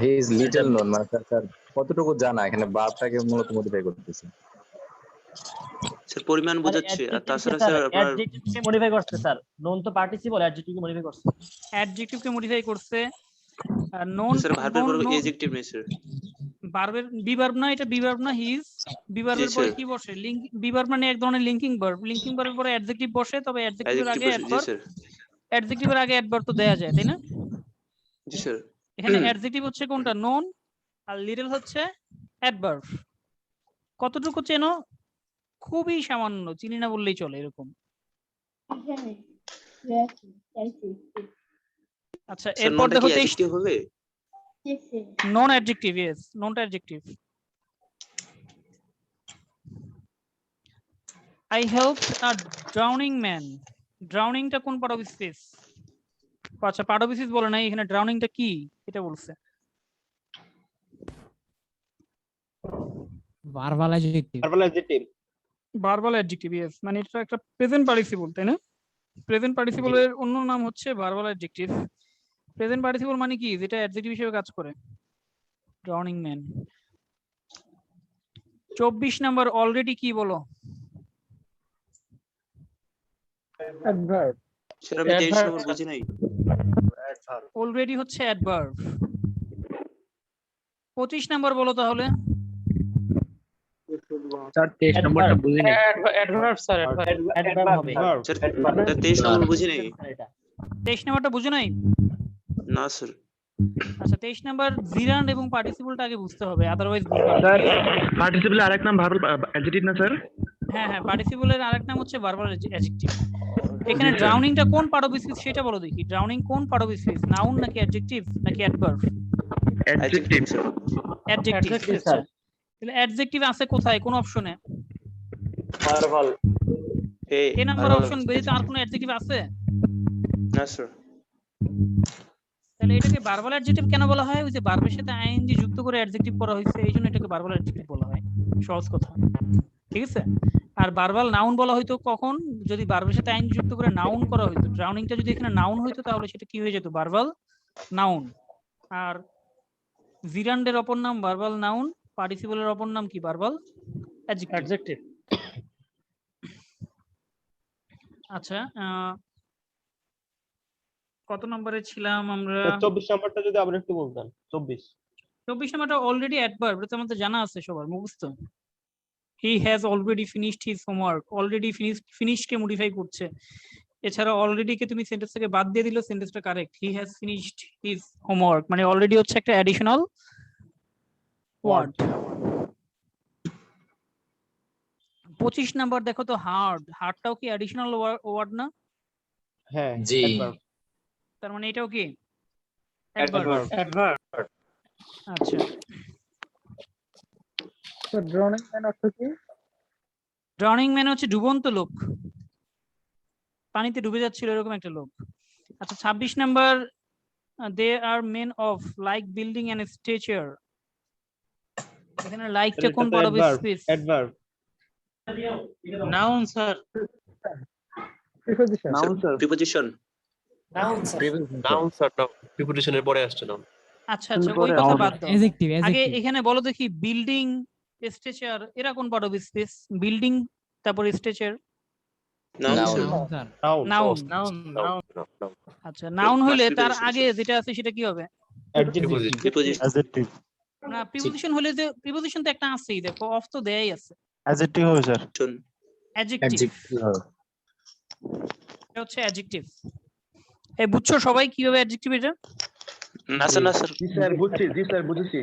হি ইজ লিটল নোন, মানে স্যার কতটুকু জানা, এখানে ভার্বটাকে মূলত মডিফাই করতেছে। স্যার পরিমাণ বোঝাচ্ছে, আর তাছাড়া স্যার আপনার অ্যাডজেক্টিভকে মডিফাই করছে স্যার। নোন তো পার্টিসিপল, অ্যাডজেক্টিভকে মডিফাই করছে। অ্যাডজেক্টিভকে মডিফাই করছে, নোন স্যার ভার্বের পরে এডজেক্টিভ নেই স্যার। ভার্বের বি ভার্ব না, এটা বি ভার্ব না, হি ইজ। বি ভার্বের পরে স্যার। কি বসে? বি ভার্ব মানে এক ধরনের লিংকিং ভার্ব। লিংকিং ভার্বের পরে অ্যাডজেক্টিভ বসে, তবে অ্যাডজেক্টিভের আগে জি অ্যাডভার্ব, স্যার। অ্যাডজেক্টিভের আগে অ্যাডভার্ব তো দেয়া যায়, তাই না? জি স্যার। এখানে অ্যাডজেক্টিভ হচ্ছে কোনটা? নোন, আর লিটল হচ্ছে অ্যাডভার্ব। কতটুকু চেনো? খুবই সামান্য, চিনি না বললেই চলে এরকম। আচ্ছা, স্যার এরপর নোনটা দেখো কি অ্যাডজেক্টিভ হবে? নন অ্যাডজেক্টিভ, ইয়েস, ননটা adjective. I helped a drowning man. Drowning টা কোন পার্ট অফ স্পিচ? আচ্ছা, পার্ট অফ স্পিচ বলে নাই, এখানে ড্রাউনিং টা কি এটা বলছে। Verbal adjective. Verbal adjective. Verbal adjective, yes, মানে এটা একটা প্রেজেন্ট পার্টিসিপল, তাই না? প্রেজেন্ট পার্টিসিপলের অন্য নাম হচ্ছে ভার্বাল অ্যাডজেক্টিভ। প্রেজেন্ট পার্টিসিপল মানে কি? যেটা অ্যাডজেক্টিভ হিসেবে কাজ করে। Drowning man. 24 নাম্বার অলরেডি কি বলো? অ্যাডভার্ব। স্যার আমি 23 নম্বর বুঝি নাই। অলরেডি হচ্ছে অ্যাডভার্ব। 25 নাম্বার বলো তাহলে। স্যার 23 নম্বরটা বুঝি নাই। অ্যাডভার্ব স্যার, অ্যাডভার্ব হবে। স্যার 23 নম্বর বুঝি নাই। 23 নাম্বারটা বুঝো নাই? না স্যার। আচ্ছা, 23 নাম্বার জিরান্ড এবং পার্টিসিপলটা আগে বুঝতে হবে, আদারওয়াইজ বুঝবে না। স্যার পার্টিসিপেলের আরেক নাম ভার্বাল অ্যাডজেক্টিভ না স্যার? হ্যাঁ হ্যাঁ, পার্টিসিপলের আরেক নাম হচ্ছে ভার্বাল অ্যাডজেক্টিভ। এখানে ড্রাউনিংটা কোন পার্ট অফ স্পিচ সেটা বলো দেখি। ড্রাউনিং কোন পার্ট অফ স্পিচ? নাউন নাকি অ্যাডজেক্টিভ নাকি adverb? Adjective sir. Adjective. Adjective, আচ্ছা, স্যার। তাহলে অ্যাডজেক্টিভ আছে কোথায়, কোন অপশনে? ভার্বাল। এ নাম্বার অপশন ব্যতীত আর কোন অ্যাডজেক্টিভ আছে? না স্যার। তাহলে এটাকে ভার্বাল অ্যাডজেক্টিভ কেন বলা হয়? ওই যে ভার্বের সাথে আইএনজি যুক্ত করে অ্যাডজেক্টিভ করা হয়েছে, এইজন্য এটাকে ভার্বাল অ্যাডজেক্টিভ বলা হয়। সহজ কথা, ঠিক আছে? আর ভার্বাল নাউন বলা হয়তো কখন? যদি ভার্বের সাথে আইএনজি যুক্ত করে নাউন করা হইতো। ড্রাউনিংটা যদি এখানে নাউন হইতো তাহলে সেটা কি হয়ে যেত? Verbal noun. আর জিরান্ডের অপর নাম ভার্বাল নাউন, পার্টিসিপলের অপর নাম কি? Verbal adjective. আচ্ছা, কত নম্বরে ছিলাম আমরা? 24 নম্বরটা যদি আবার একটু বলতেন। 24 নম্বরটা অলরেডি অ্যাডভার্ব, এটা তো আমাদের জানা আছে সবার, মুখস্থ। He has already finished his homework. Already finish K modify করছে। এছাড়া অলরেডি কে তুমি সেন্টেন্স থেকে বাদ দিয়ে দিলে সেন্টেন্সটা correct. He has finished his homework, মানে অলরেডি হচ্ছে একটা অ্যাডিশনাল ওয়ার্ড। 25 নাম্বার দেখো তো, হার্ড। হার্ডটাও কি অ্যাডিশনাল ওয়ার্ড না? হ্যাঁ জি। তার মানে এটাও কি অ্যাডভার্ব। অ্যাডভার্ব। আচ্ছা, স্যার ড্রাউনিং ম্যান অর্থ কি? ড্রাউনিং ম্যান হচ্ছে ডুবন্ত লোক, পানিতে ডুবে যাচ্ছিল এরকম একটা লোক। আচ্ছা, 26 number, they are men of like building and structure. এখানে লাইকটা কোন part of speech? Adverb. Noun sir. Preposition. Noun sir. Preposition. Noun sir. Noun sir, প্রিপোজিশনের পরে আসছে নাউন। আচ্ছা আচ্ছা, ওই কথা বাদ দাও। আগে এখানে বলো দেখি, বিল্ডিং, স্ট্রাকচার, এরা কোন পার্ট অফ স্পিচ? বিল্ডিং তারপর structure. Noun Noun. Sir. Noun. Noun. আচ্ছা, নাউন হলে Plus তার preposition, আগে sir. যেটা আছে সেটা কি হবে? প্রিপোজিশন। অ্যাডজেক্টিভ। না, প্রিপোজিশন হলে যে প্রিপোজিশন তো একটা আছেই, দেখো অফ তো দেয়াই আছে। অ্যাডজেক্টিভ হবে স্যার। অ্যাডজেক্টিভ, Adjective হবে। এটা হচ্ছে অ্যাডজেক্টিভ। এই বুঝছো সবাই কিভাবে অ্যাডজেক্টিভ এটা? না স্যার, না স্যার। জি স্যার বুঝছি, জি স্যার বুঝেছি।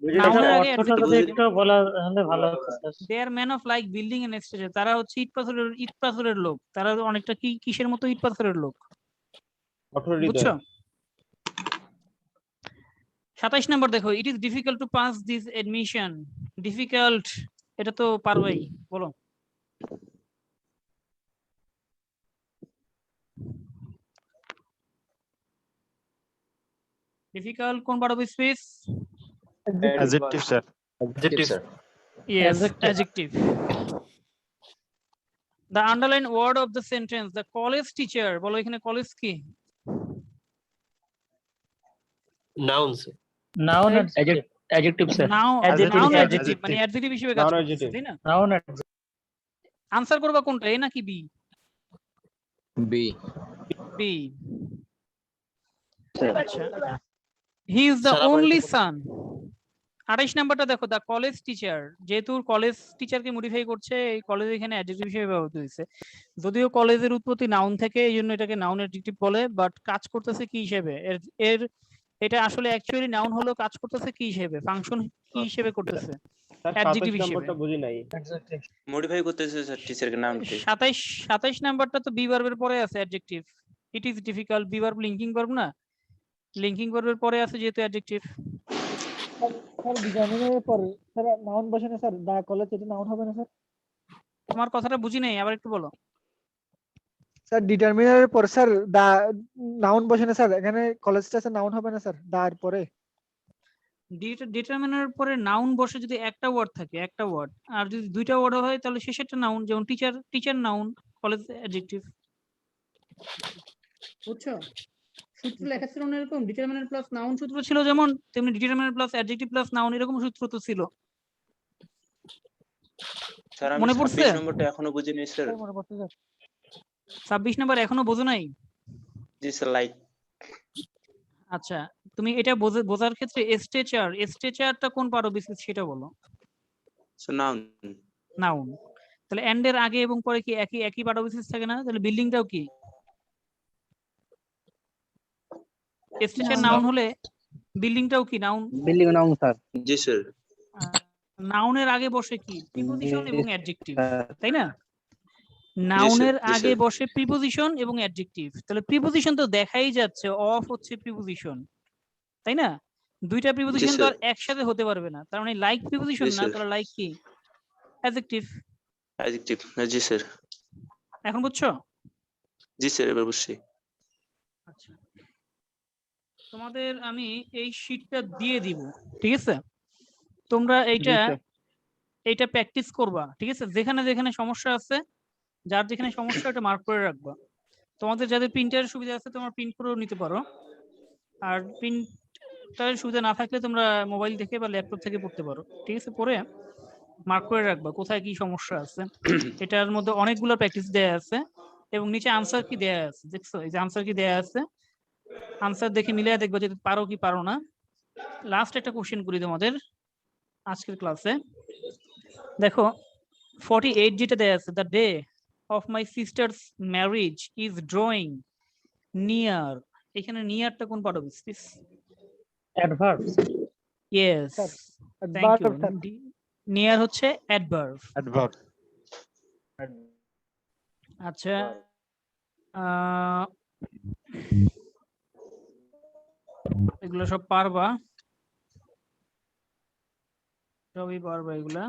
নাউনের আগে অর্থটা যদি একটু বলা হলে ভালো হতো sir. They are man of like building and structure. তারা হচ্ছে ইট পাথরের লোক। তারা অনেকটা কি কিসের মতো? ইট পাথরের লোক, বুঝছো? 27 নাম্বার দেখো, ইট is difficult to pass this admission. Difficult, এটা তো পারবেই, বলো। ডিফিকাল্ট কোন part of speech? Adjective sir. Adjective sir. Yes, adjective. The underlined word of the sentence, the college teacher. বলো এখানে কলেজ কি? Noun sir. Noun adjective sir. Now, Adjective, noun adjective. adjective, মানে adjective হিসেবে কাজ Noun করতেছে, adjective. তাই না? নাউন। আনসার করবা কোনটা, এ নাকি বি? বি। বি। আচ্ছা, হি ইজ দ্য স্যার, আবার ওনলি একটু সান। 28 নাম্বারটা দেখো, দা কলেজ টিচার, যেহেতু কলেজ টিচারকে মডিফাই করছে, এই কলেজ এখানে অ্যাডজেক্টিভ হিসেবে ব্যবহৃত হয়েছে। যদিও কলেজের উৎপত্তি নাউন থেকে, এই জন্য এটাকে নাউন অ্যাডজেক্টিভ বলে, বাট কাজ করতেছে কি হিসেবে? এর এটা আসলে অ্যাকচুয়ালি নাউন হলো, কাজ করতেছে কি হিসেবে, ফাংশন কি হিসেবে করতেছে? স্যার অ্যাডজেক্টিভ 27 হিসেবে। নম্বরটা বুঝি নাই। মডিফাই করতেছে স্যার টিচারকে নামকে। 27 নাম্বারটা তো বি ভার্বের পরে আছে adjective. It is difficult, be verb linking verb না, লিংকিং ভার্বের পরে আছে যেহেতু অ্যাডজেক্টিভ। স্যার ডিটারমিনারের পরে স্যার নাউন বসে না স্যার, দা কলেজ এটা নাউন হবে না স্যার? তোমার কথাটা বুঝি নাই, আবার একটু বলো। স্যার ডিটারমিনারের পরে স্যার দা নাউন বসে না স্যার, এখানে কলেজটা স্যার নাউন হবে না স্যার দা এর পরে? ডিটারমিনার পরে নাউন বসে যদি একটা ওয়ার্ড থাকে, একটা ওয়ার্ড, আর যদি দুইটা ওয়ার্ড হয় তাহলে শেষেরটা নাউন, যেমন teacher, teacher noun, college adjective. বুঝছো? সূত্র লেখা ছিল না এরকম, ডিটারমিনার প্লাস নাউন সূত্র ছিল যেমন, তেমনি determiner plus adjective plus noun এরকম সূত্র তো ছিল। স্যার আমি মনে পড়ছে? 26 নম্বরটা এখনো বুঝিনি স্যার। স্যার মনে পড়ছে স্যার। 26 নাম্বার এখনো বোঝো নাই? জি স্যার, লাইক। আচ্ছা, তুমি এটা বোঝার ক্ষেত্রে স্ট্রেচারটা কোন পারো বিশেষ সেটা বলো। Sir noun. নাউন। তাহলে এন্ড এর আগে এবং পরে কি একই পারো বিশেষ থাকে না? তাহলে বিল্ডিংটাও কি স্ট্রেচার নাউন হলে বিল্ডিংটাও কি নাউন? Building noun sir. জি স্যার। নাউনের আগে বসে কি প্রিপোজিশন এবং অ্যাডজেক্টিভ, তাই না? নাউনের জি, আগে স্যার। বসে প্রিপোজিশন এবং অ্যাডজেক্টিভ। তাহলে প্রিপোজিশন তো দেখাই যাচ্ছে, অফ হচ্ছে প্রিপোজিশন, তাই না? দুইটা প্রিপোজিশন তো আর স্যার। একসাথে হতে পারবে না, তার মানে লাইক প্রিপোজিশন জি, না, স্যার। তাহলে লাইক কি? অ্যাডজেক্টিভ। অ্যাডজেক্টিভ। জি স্যার। এখন বুঝছো? জি স্যার, এবার বুঝছি। আচ্ছা, তোমাদের আমি এই শীটটা দিয়ে দিব, ঠিক আছে? তোমরা এইটা প্র্যাকটিস করবা, ঠিক আছে? যেখানে যেখানে সমস্যা আছে, যার যেখানে সমস্যা ওটা মার্ক করে রাখবা। তোমাদের যাদের প্রিন্টারের সুবিধা আছে তোমরা প্রিন্ট করেও নিতে পারো, আর প্রিন্টারের সুবিধা না থাকলে তোমরা মোবাইল থেকে বা ল্যাপটপ থেকে পড়তে পারো, ঠিক আছে? পরে মার্ক করে রাখবা কোথায় কি সমস্যা আছে। এটার মধ্যে অনেকগুলো প্র্যাকটিস দেয়া আছে এবং নিচে আনসার কি দেয়া আছে, দেখছো? এই যে আনসার কি দেয়া আছে, আনসার দেখে মিলিয়ে দেখবা যে পারো কি পারো না। লাস্ট একটা কোশ্চেন করি তোমাদের আজকের ক্লাসে। দেখো 48 যেটা দেয়া আছে, the day of my sister's marriage is drawing near. এখানে নিয়ারটা কোন পার্ট হবে please? Adverb. Yes, sir thank you. Adverb sir. Near হচ্ছে অ্যাডভার্ব। অ্যাডভার্ব। আচ্ছা, এগুলো সব পারবা, সবই পারবা এগুলা।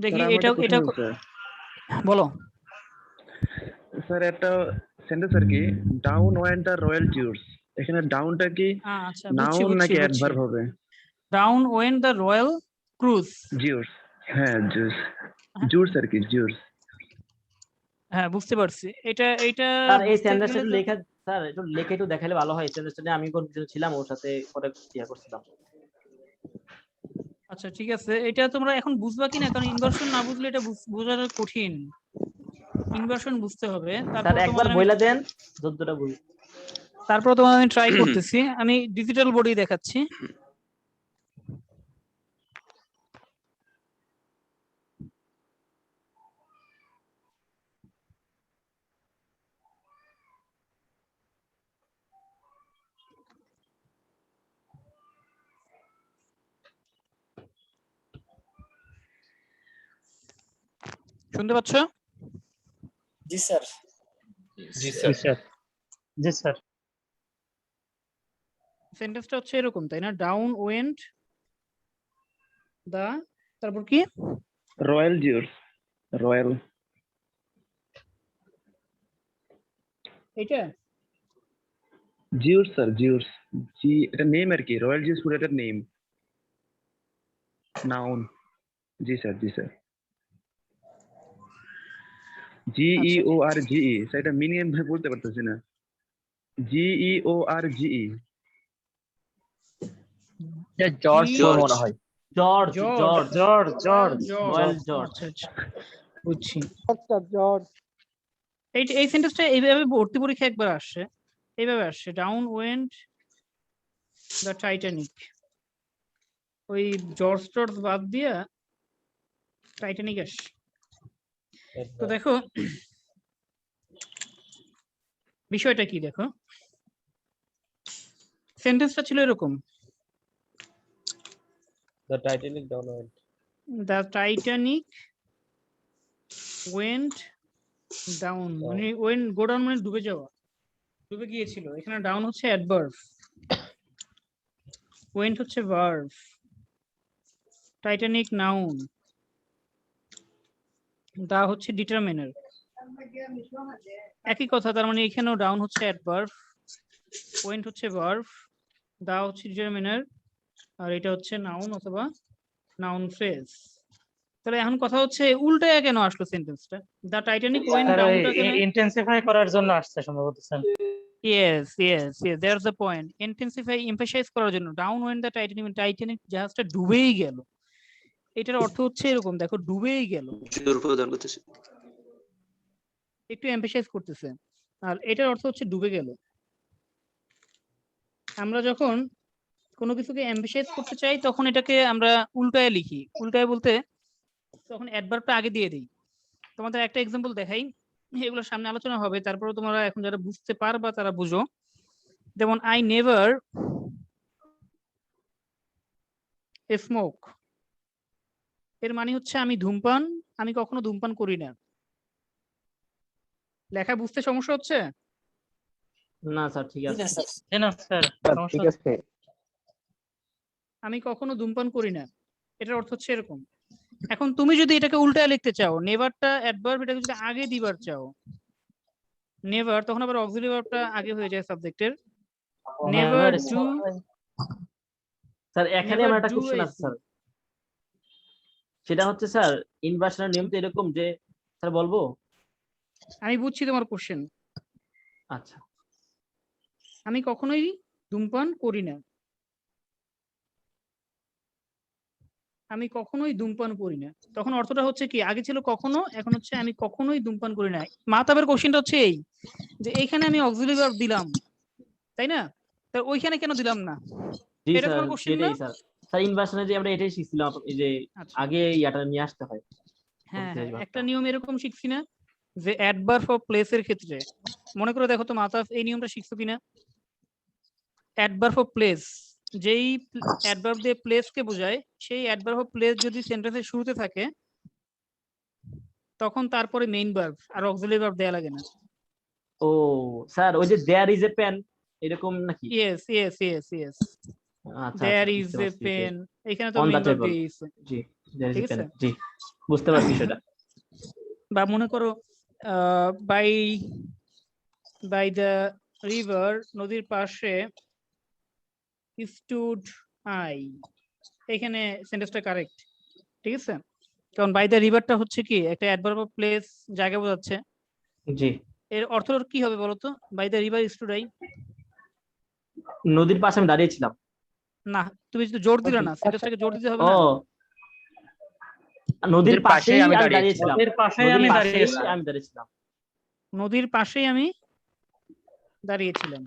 দেখি এটা বলো স্যার একটা সেন্টেন্স আর কি, down went the royal Zeus, এখানে ডাউনটা কি আচ্ছা, নাউন নাকি অ্যাডভার্ব হবে? Down went the royal cruise. Zeus, হ্যাঁ জুস আর কি, জুস। হ্যাঁ, বুঝতে পারছি। এটা স্যার এই সেন্টেন্সটা একটু লেখা, স্যার একটু লিখে একটু দেখালে ভালো হয়। সেন্টেন্সটা আমি কনফিউশন ছিলাম, ওর সাথে পরে ইয়া করছিলাম। আচ্ছা ঠিক আছে, এটা তোমরা এখন বুঝবা কিনা, কারণ ইনভার্সন না বুঝলে এটা বোঝাটা কঠিন। ইনভার্সন বুঝতে হবে, স্যার একবার বইলা দেন যতটা বুঝি। তারপর তোমাদের আমি ট্রাই করতেছি, আমি ডিজিটাল বোর্ডেই দেখাচ্ছি। শুনতে পাচ্ছ? জি স্যার। জি স্যার। জি স্যার। সেন্টেন্সটা হচ্ছে এরকম, তাই না? ডাউন ওয়েন্ট দা, তারপর কি? Royal Zeus, royal. এটা জিউস স্যার, জিউস। জি, এটা নেম আর কি, রয়্যাল জিউস পুরো একটা নেম, নাউন। জি স্যার, জি স্যার। GEORGE, সেটা মিনিং আমি বলতে পারতেছি না। GEORGE, জর্জ মনে হয়। George George George George royal George. আচ্ছা আচ্ছা, বুঝছি। Sir George. এই সেন্টেন্সটা এইভাবে ভর্তি পরীক্ষা একবার আসছে, এইভাবে আসছে, ডাউন ওয়েন্ট দ্য টাইটানিক। ওই জর্জ টর্জ বাদ দিয়া টাইটানিক আসছে। তো দেখো বিষয়টা কি, দেখো সেন্টেন্সটা ছিল এরকম, The Titanic down went. The Titanic went down, মানে ওয়েন গো ডাউন মানে ডুবে যাওয়া, ডুবে গিয়েছিল। এখানে ডাউন হচ্ছে অ্যাডভার্ব, ওয়েন্ট হচ্ছে ভার্ব, টাইটানিক নাউন, দা হচ্ছে ডিটারমিনার। একই কথা, তার মানে এখানেও ডাউন হচ্ছে অ্যাডভার্ব, ওয়েন্ট হচ্ছে ভার্ব, দা হচ্ছে ডিটারমিনার, আর এটা হচ্ছে নাউন অথবা নাউন ফ্রেজ। তাহলে এখন কথা হচ্ছে উল্টায় কেন আসলো সেন্টেন্সটা? দা টাইটানিক ওয়েন্ট ডাউনটা কেন? ইন্টেন্সিফাই করার জন্য আসছে সম্ভবত sir. Yes, there's the point. Intensify, emphasize করার জন্য। Down when the Titanic জাহাজটা ডুবেই গেল। এটার অর্থ হচ্ছে এরকম, দেখো ডুবেই গেল, জোর প্রদান করতেছে। একটু এমফাসাইজ করতেছে। আর এটার অর্থ হচ্ছে ডুবে গেল। আমরা যখন কোনো কিছুকে এমফাসাইজ করতে চাই তখন এটাকে আমরা উল্টায় লিখি। উল্টায় বলতে তখন অ্যাডভার্বটা আগে দিয়ে দিই। তোমাদের একটা এক্সাম্পল দেখাই, এগুলো সামনে আলোচনা হবে, তারপরে তোমরা এখন যারা বুঝতে পারবা তারা বুঝো। যেমন আই নেভার স্মোক, এর মানে হচ্ছে আমি ধূমপান, আমি কখনো ধূমপান করি না। লেখা বুঝতে সমস্যা হচ্ছে? না স্যার ঠিক আছে। না স্যার ঠিক আছে। আমি কখনো ধূমপান করি না, এটার অর্থ হচ্ছে এরকম। এখন তুমি যদি এটাকে উল্টায় লিখতে চাও, নেভারটা অ্যাডভার্ব, এটাকে যদি আগে দিবার চাও নেভার, তখন আবার অক্সিলারি ভার্বটা আগে হয়ে যায় সাবজেক্টের। Never do. স্যার এখানে আমার একটা কোশ্চেন আছে স্যার, সেটা হচ্ছে স্যার ইনভার্সনের নিয়ম তো এরকম যে, স্যার বলবো? আমি বুঝছি তোমার কোশ্চেন। আচ্ছা, আমি কখনোই ধূমপান করি না, আমি কখনোই ধূমপান করি না, তখন অর্থটা হচ্ছে কি, আগে ছিল কখনো, এখন হচ্ছে আমি কখনোই ধূমপান করি না। মাতাবের কোশ্চেনটা হচ্ছে এই যে এইখানে আমি অক্সিলারি ভার্ব দিলাম, তাই না? তো ওইখানে কেন দিলাম না? জি এটা স্যার তোমার কোশ্চেন না? সেটাই স্যার। স্যার ইনভার্সনে যে আমরা এটাই শিখছিলাম, এই যে আগে ইয়াটা নিয়ে আসতে হয়। হ্যাঁ, একটা নিয়ম এরকম শিখছি না যে অ্যাডভার্ব অফ প্লেসের ক্ষেত্রে, মনে করে দেখো তো মাতাব এই নিয়মটা শিখছো কিনা? অ্যাডভার্ব অফ প্লেস, যেই অ্যাডভার্ব দিয়ে প্লেসকে বোঝায়, সেই অ্যাডভার্ব অফ প্লেস যদি সেন্টেন্সের শুরুতে থাকে তখন তারপরে মেইন ভার্ব আর অক্সিলারি ভার্ব দেয়া লাগে না। ও স্যার, ওই যে দেয়ার ইজ এ পেন এরকম নাকি? ইয়েস। আচ্ছা, দেয়ার ইজ এ পেন, এখানে তো on the main verb table. দিয়েছে। জি, দেয়ার ইজ ঠিক এ পেন। আছে, জি, বুঝতে পারছি সেটা। বা মনে করো বাই দ্য রিভার, নদীর পাশে, স্টুড আই, এখানে সেন্টেন্সটা কারেক্ট। ঠিক আছে, কারণ বাই দ্য রিভারটা হচ্ছে কি একটা অ্যাডভার্ব অফ প্লেস, জায়গা বোঝাচ্ছে। জি, এর অর্থ কি হবে বলো তো? By the river stood I, নদীর পাশে আমি দাঁড়িয়েছিলাম। না তুমি তো জোর দিলে না, সেন্টেন্সটাকে জোর দিতে হবে ও, না। নদীর পাশেই আমি দাঁড়িয়েছিলাম। নদীর পাশেই আমি দাঁড়িয়েছিলাম। নদীর পাশেই আমি দাঁড়িয়েছিলাম।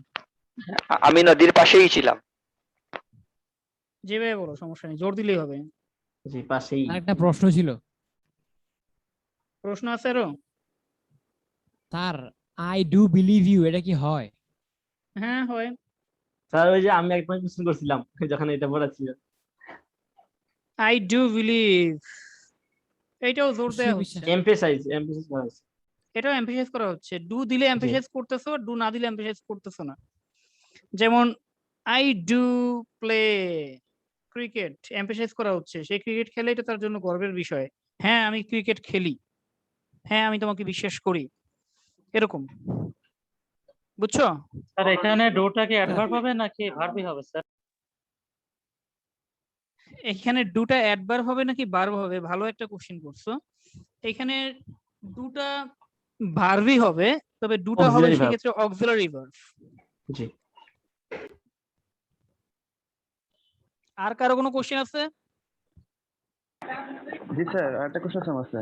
আমি নদীর পাশেই ছিলাম। যেভাবে বলো সমস্যা নেই, জোর দিলেই হবে। জি, পাশেই। একটা প্রশ্ন ছিল প্রশ্ন আছে আরো? Sir, I do believe you, এটা কি হয়? হ্যাঁ হয় স্যার, ওই যে আমি একবার কোশ্চেন করছিলাম যখন এটা পড়াচ্ছিল। আই ডু বিলিভ, এইটাও জোর দেওয়া হচ্ছে, এমফেসাইজ করা হচ্ছে। এটাও এমফাসাইজ করা হচ্ছে। ডু দিলে এমফাসাইজ করতেছো, ডু না দিলে এমফাসাইজ করতেছো না। যেমন I do play cricket, emphasise করা হচ্ছে সে ক্রিকেট খেলে, এটা তার জন্য গর্বের বিষয়। হ্যাঁ আমি ক্রিকেট খেলি, হ্যাঁ আমি তোমাকে বিশ্বাস করি, এরকম। বুঝছো? স্যার এখানে ডুটা কি অ্যাডভার্ব হবে নাকি ভার্বই হবে স্যার? এখানে ডুটা অ্যাডভার্ব হবে নাকি ভার্ব হবে? ভালো একটা কোশ্চেন করছো। এখানে ডুটা ভার্বই হবে, তবে ডুটা হবে সেক্ষেত্রে অক্সিলারি ভার্ব। জি। আর কারো কোনো কোশ্চেন আছে? জি স্যার, একটা কোশ্চেন আছে।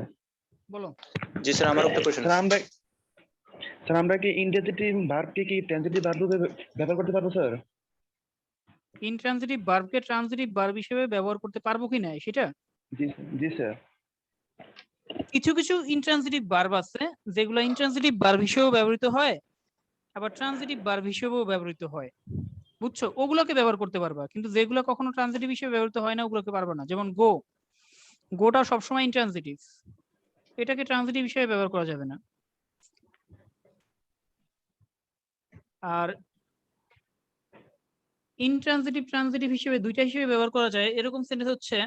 বলো। জি স্যার, আমার একটা কোশ্চেন। স্যার আমরা স্যার আমরা কি ইনট্রানজিটিভ ভার্বকে কি ট্রানজিটিভ ভার্ব রূপে ব্যবহার করতে পারবো স্যার? ইনট্রানজিটিভ ভার্বকে ট্রানজিটিভ ভার্ব হিসেবে ব্যবহার করতে পারবো কি না সেটা? জি জি স্যার। কিছু কিছু ইনট্রানজিটিভ ভার্ব আছে যেগুলো ইনট্রানজিটিভ ভার্ব হিসেবেও ব্যবহৃত হয়, আবার ট্রানজিটিভ ভার্ব হিসেবেও ব্যবহৃত হয়, বুঝছো? ওগুলোকে ব্যবহার করতে পারবা, কিন্তু যেগুলো কখনো ট্রানজিটিভ হিসেবে ব্যবহৃত হয় না ওগুলোকে পারবা না। যেমন গো, গোটা সবসময় ইনট্রানজিটিভ, এটাকে ট্রানজিটিভ হিসেবে ব্যবহার করা যাবে না। আর ইনট্রানজিটিভ ট্রানজিটিভ হিসেবে দুইটা হিসেবে ব্যবহার করা যায় এরকম সেন্টেন্স হচ্ছে,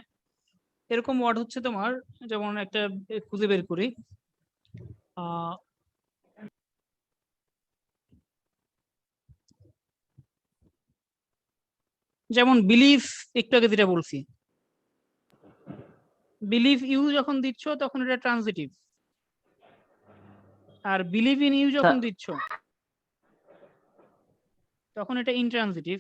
এরকম ওয়ার্ড হচ্ছে তোমার, যেমন একটা খুঁজে বের করি, যেমন বিলিভ, একটু আগে যেটা বলছি, বিলিভ ইউ যখন দিচ্ছ তখন এটা ট্রানজিটিভ, আর বিলিভ ইন ইউ যখন দিচ্ছ তখন এটা ইনট্রানজিটিভ।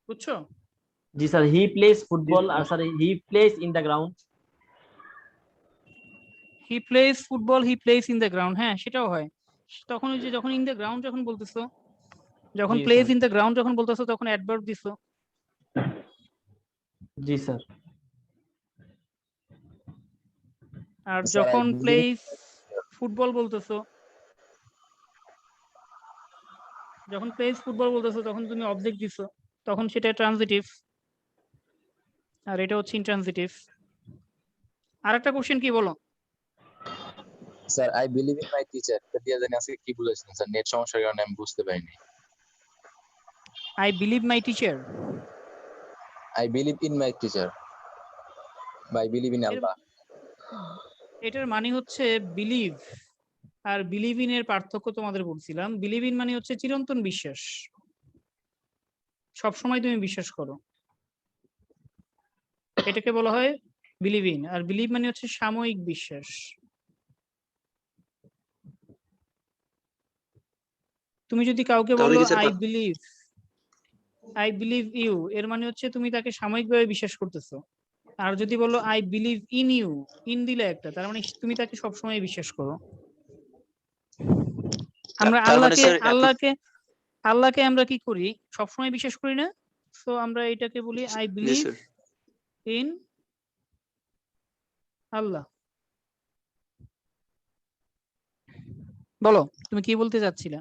বুঝছো? জি স্যার, হি প্লেস ফুটবল, আর sir he plays in the ground. He plays football, he plays in the ground, হ্যাঁ সেটাও হয়। তখন ওই যে যখন ইন দ্য গ্রাউন্ড যখন বলতেছো, যখন জি plays sir. In the ground যখন বলতেছো তখন অ্যাডভার্ব দিছো। জি স্যার। আর স্যার যখন প্লেস ফুটবল বলতেছো, যখন প্লেস ফুটবল বলতেছো তখন তুমি অবজেক্ট দিছো, তখন সেটা ট্রানজিটিভ, আর এটা হচ্ছে ইনট্রানজিটিভ। আর একটা কোশ্চেন কি বলো? Sir I believe in my teacher, এটা দিয়ে জানি আজকে কি বলেছিলেন স্যার, নেট সমস্যার কারণে আমি বুঝতে পারিনি। I believe my teacher, I believe in my teacher বা আই বিলিভ ইন আল্লাহ। এটার মানে হচ্ছে বিলিভ আর বিলিভ ইন এর পার্থক্য তোমাদের বলছিলাম। বিলিভ ইন মানে হচ্ছে চিরন্তন বিশ্বাস, সব সময় তুমি বিশ্বাস করো, এটাকে বলা হয় বিলিভ ইন। আর বিলিভ মানে হচ্ছে সাময়িক বিশ্বাস। তুমি যদি কাউকে তাহলে বলো কি স্যার আই বিলিভ ইউ, এর মানে হচ্ছে তুমি তাকে সাময়িকভাবে বিশ্বাস করতেছো। আর যদি বলো I believe in you, in দিলে একটা, তার মানে তুমি তাকে সবসময় বিশ্বাস করো। আমরা তার মানে আল্লাহকে স্যার আল্লাহকে আল্লাহকে আমরা কি করি, সবসময় বিশ্বাস করি না? তো আমরা এটাকে বলি আই জি বিলিভ স্যার। ইন আল্লাহ। বলো তুমি কি বলতে চাচ্ছিলে?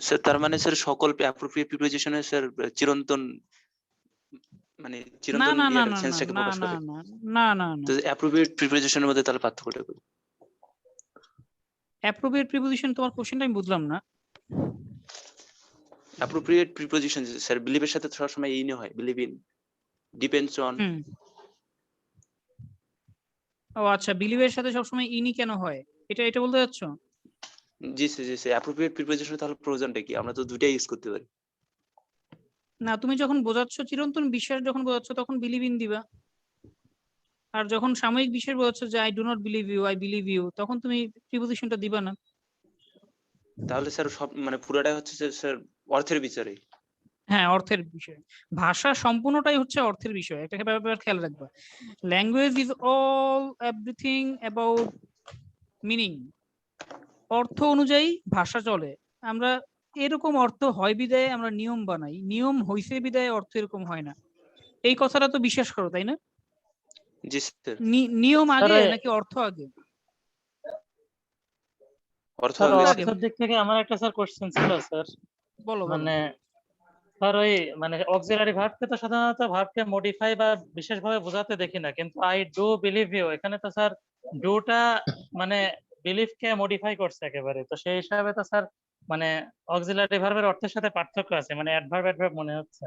স্যার তার মানে স্যার সকল অ্যাপ্রোপ্রিয়েট প্রিপোজিশনে স্যার চিরন্তন, মানে না চিরন্তন না না না না সেন্সটাকে না প্রকাশ না করে। না না না না। তো অ্যাপ্রোপ্রিয়েট প্রিপোজিশনের মধ্যে তাহলে পার্থক্যটা কি? অ্যাপ্রোপ্রিয়েট প্রিপোজিশন, তোমার কোশ্চেনটা আমি বুঝলাম না। অ্যাপ্রোপ্রিয়েট প্রিপোজিশন স্যার বিলিভের সাথে সবসময় ইন হয়, বিলিভ ইন, ডিপেন্ডস অন। ও আচ্ছা, বিলিভের সাথে সবসময় ইনি কেন হয়, এটা এটা বলতে চাচ্ছ? জি স্যার জি স্যার। অ্যাপ্রোপ্রিয়েট প্রিপোজিশন তাহলে প্রয়োজনটা কি? আমরা তো দুটাই ইউজ করতে পারি। না, তুমি যখন বোঝাচ্ছ চিরন্তন বিশ্বাস যখন বোঝাচ্ছ তখন বিলিভ ইন দিবা, আর যখন সাময়িক বিশ্বাস বোঝাচ্ছ যে I do not believe you, I believe you, তখন তুমি প্রিপোজিশনটা দিবা না। তাহলে স্যার সব মানে পুরোটাই হচ্ছে যে স্যার অর্থের বিচারে। হ্যাঁ, অর্থের বিষয়, ভাষা সম্পূর্ণটাই হচ্ছে অর্থের বিষয়, একটা ব্যাপার খেয়াল রাখবা। Language is all everything about meaning. অর্থ অনুযায়ী ভাষা চলে। আমরা এরকম অর্থ হয় বিদায় আমরা নিয়ম বানাই, নিয়ম হইছে বিদায় অর্থ এরকম হয় না। এই কথাটা তো বিশ্বাস করো, তাই না? জি স্যার। নিয়ম আগে নাকি অর্থ আগে? অর্থ স্যার আগে। অর্থের দিক থেকে আমার একটা স্যার কোশ্চেন ছিল স্যার। বলো। মানে স্যার ওই মানে অক্সিলারি ভার্বকে তো সাধারণত ভার্বকে মডিফাই বা বিশেষভাবে বোঝাতে দেখি না, কিন্তু আই ডু বিলিভ ইউ এখানে তো স্যার ডুটা মানে বিলিভকে মডিফাই করছে একেবারে, তো সেই হিসাবে তো স্যার মানে অক্সিলারি ভার্বের অর্থের সাথে পার্থক্য আছে, মানে অ্যাডভার্ব অ্যাডভার্ব মনে হচ্ছে।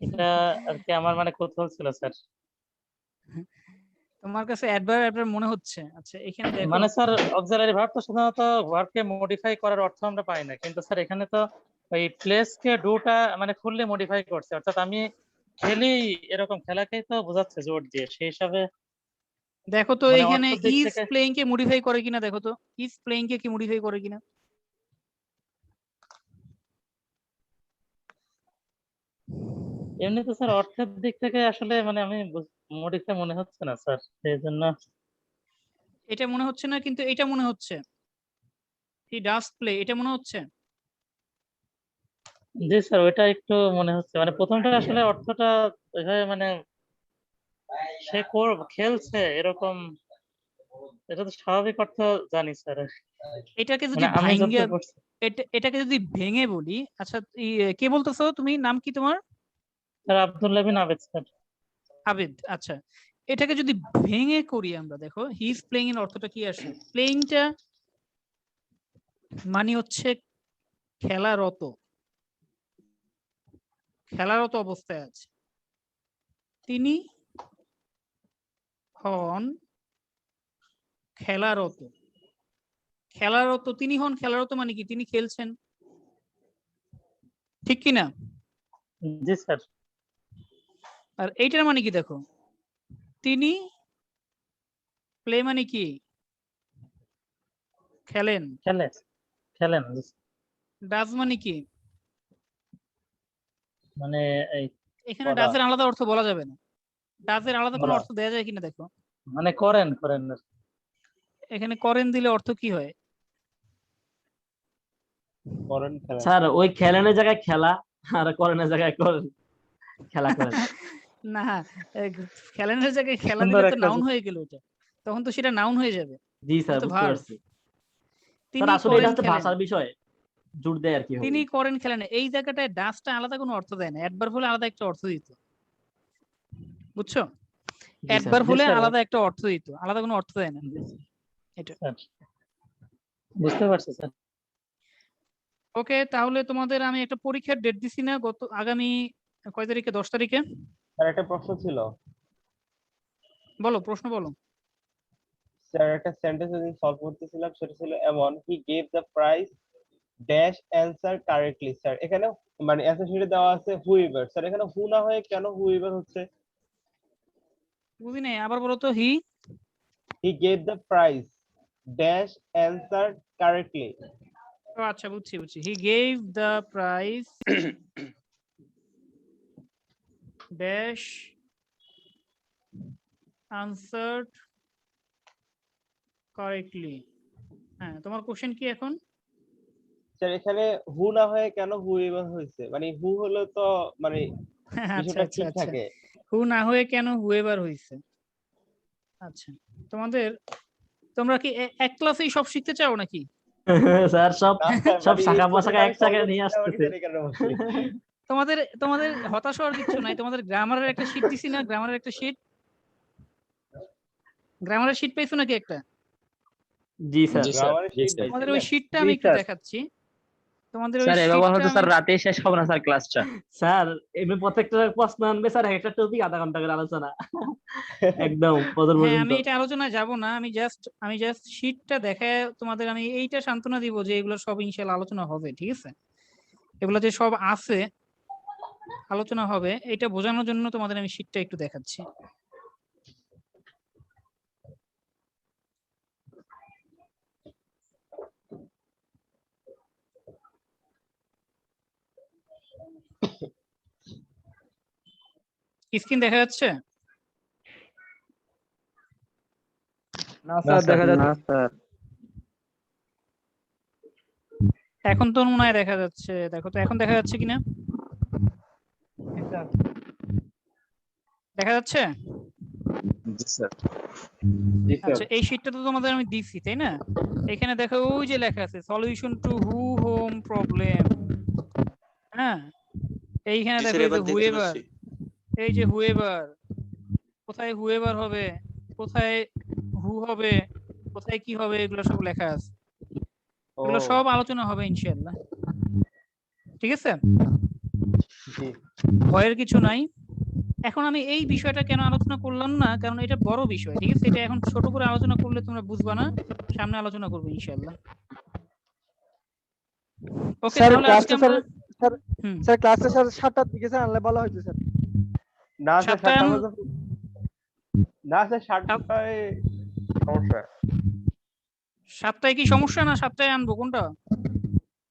এটা আর কি আমার মানে কৌতূহল ছিল স্যার। তোমার কাছে অ্যাডভার্ব অ্যাডভার্ব মনে হচ্ছে? আচ্ছা এখানে দেখো, মানে স্যার অক্সিলারি ভার্ব তো সাধারণত ভার্বকে মডিফাই করার অর্থ আমরা পাই না, কিন্তু স্যার এখানে তো ওই প্লেসকে ডুটা মানে ফুললি মডিফাই করছে, অর্থাৎ আমি খেলি, এরকম খেলাকেই তো বোঝাচ্ছে জোর দিয়ে, সেই হিসাবে দেখো তো মানে এখানে অর্থের দিক ইজ থেকে প্লেইং কে মডিফাই করে কিনা, দেখো তো ইজ প্লেইং কে কি মডিফাই করে কিনা। এমনি তো স্যার অর্থের দিক থেকে আসলে মানে আমি মডিফাই মনে হচ্ছে না স্যার, সেই জন্য এটা মনে হচ্ছে না, কিন্তু এটা মনে হচ্ছে। হি ডাজ প্লে, এটা মনে হচ্ছে। জি স্যার, ওইটা একটু মনে হচ্ছে, মানে প্রথমটা আসলে অর্থটা ওইভাবে মানে সে খেলছে এরকম, এটা তো স্বাভাবিক অর্থ জানি স্যার, এটাকে যদি মানে আমি ভাঙ্গিয়া, যতটুকু পড়ছি। এটাকে যদি ভেঙে বলি, আচ্ছা কে বলতেছো তুমি, নাম কি তোমার? স্যার আব্দুল্লাহ বিন আবেদ স্যার। আবেদ, আচ্ছা। এটাকে যদি ভেঙে করি আমরা, দেখো হি ইজ প্লেইং এর অর্থটা কি আসে? প্লেইংটা মানে হচ্ছে খেলারত, খেলারত অবস্থায় আছে। তিনি হন খেলারত, খেলারত, তিনি হন খেলারত মানে কি? তিনি খেলছেন, ঠিক কি না? জি স্যার। আর এইটার মানে কি দেখো, তিনি প্লে মানে কি? খেলেন। খেলেন। ডাজ মানে কি? মানে এই এখানে ডাজের আলাদা অর্থ বলা যাবে না, ডাজের আলাদা কোনো অর্থ দেওয়া যায় কিনা দেখো। মানে করেন। এখানে করেন দিলে অর্থ কি হয়? করেন খেলা। স্যার ওই খেলেনের জায়গায় খেলা, আর করেনের জায়গায় করেন, খেলা করেন। না, খেলেনের জায়গায় খেলা সুন্দর দিলে তো একটা নাউন হয়ে গেল, ওটা তখন তো সেটা নাউন হয়ে যাবে। জি স্যার, এটা তো বুঝতে verb। পারছি। তিনি স্যার আসলে এটা করেন হচ্ছে খেলেন, ভাষার বিষয়, জোর দেয় আর কি। তিনি করেন খেলেন, এই জায়গাটায় ডাজটা আলাদা কোনো অর্থ দেয় না, অ্যাডভার্ব হলে আলাদা একটা অর্থ দিত, বুঝছো? অ্যাডভার্ব হলে আলাদা একটা অর্থ দিত, আলাদা কোনো অর্থ দেয় না এটা। বুঝতে পারছি স্যার। ওকে, তাহলে তোমাদের আমি একটা পরীক্ষার ডেট দিছি না, গত আগামী কয় তারিখে? 10 তারিখে। স্যার একটা প্রশ্ন ছিল। বলো, প্রশ্ন বলো। স্যার একটা সেন্টেন্স আমি সলভ করতেছিলাম, সেটা ছিল এমন, he gave the prize dash answer correctly. Sir এখানে মানে অ্যান্সার শিটে দেওয়া আছে হুইভার, স্যার এখানে হু না হয়ে কেন হুইভার হচ্ছে? বুঝি নাই, আবার বলো তো। He gave the prize dash answer correctly. আচ্ছা, বুঝছি। He gave the prize dash answered correctly. হ্যাঁ, তোমার কোশ্চেন কি এখন? স্যার এখানে হু না হয়ে কেন হুইভার হয়েছে? মানে হু হলে তো মানে বিষয়টা ঠিক থাকে। হু না হয়ে কেন হুয়েভার হইছে? আচ্ছা, তোমরা কি এক ক্লাসেই সব শিখতে চাও নাকি? স্যার সব মানে শাখা এই পোশাকা এক কোশ্চেনটা জায়গায় নিয়ে আসতেছে। তোমাদের হতাশ হওয়ার কিছু নাই, তোমাদের গ্রামারের একটা শীট দিছি না, গ্রামারের একটা শীট, গ্রামারের শীট পেয়েছো নাকি একটা? জি স্যার। তোমাদের ওই শীটটা আমি একটু দেখাচ্ছি। তোমাদের ওই স্যার এবার শীটটা হয়তো স্যার রাতে শেষ হবে না স্যার ক্লাসটা। স্যার এমনি প্রত্যেকটা প্রশ্ন আনবে স্যার, একটা টপিক আধা ঘন্টা করে আলোচনা একদম পদর হ্যাঁ, পর্যন্ত। আমি এটা আলোচনায় যাব না, আমি জাস্ট শীটটা দেখায় তোমাদের আমি এইটা সান্ত্বনা দিব যে এগুলো সব ইনশাআল্লাহ আলোচনা হবে, ঠিক আছে? এগুলো যে সব আছে আলোচনা হবে, এটা বোঝানোর জন্য তোমাদের আমি শীটটা একটু দেখাচ্ছি। স্ক্রিন দেখা যাচ্ছে? না স্যার দেখা যাচ্ছে না স্যার। এখন তো মনে হয় দেখা যাচ্ছে, দেখো তো এখন দেখা যাচ্ছে কিনা। দেখা যাচ্ছে? জি স্যার। আচ্ছা, এই শীটটা তো তোমাদের আমি দিছি, তাই না? এখানে দেখো ওই যে লেখা আছে solution to who whom problem. হ্যাঁ, এইখানে দেখো এই যে হুয়েভার, এই যে হুয়েভার, কোথায় হুয়েভার হবে, কোথায় হু হবে, কোথায় কি হবে, এগুলো সব লেখা আছে। এগুলো সব আলোচনা হবে ইনশাআল্লাহ, ঠিক আছে? ভয়ের কিছু নাই। এখন আমি এই বিষয়টা কেন আলোচনা করলাম না, কারণ এটা বড় বিষয়, ঠিক আছে? এটা এখন ছোট করে আলোচনা করলে তোমরা বুঝবা না, সামনে আলোচনা করবো ইনশাআল্লাহ। ওকে, তাহলে আজকে আমরা স্যার ক্লাসে স্যার 7টার দিকে স্যার আনলে ভালো হইতো স্যার। না স্যার 7টা বাজে না স্যার 7টায় সমস্যা। 7টায় কি সমস্যা? না 7টায় আনবো, কোনটা?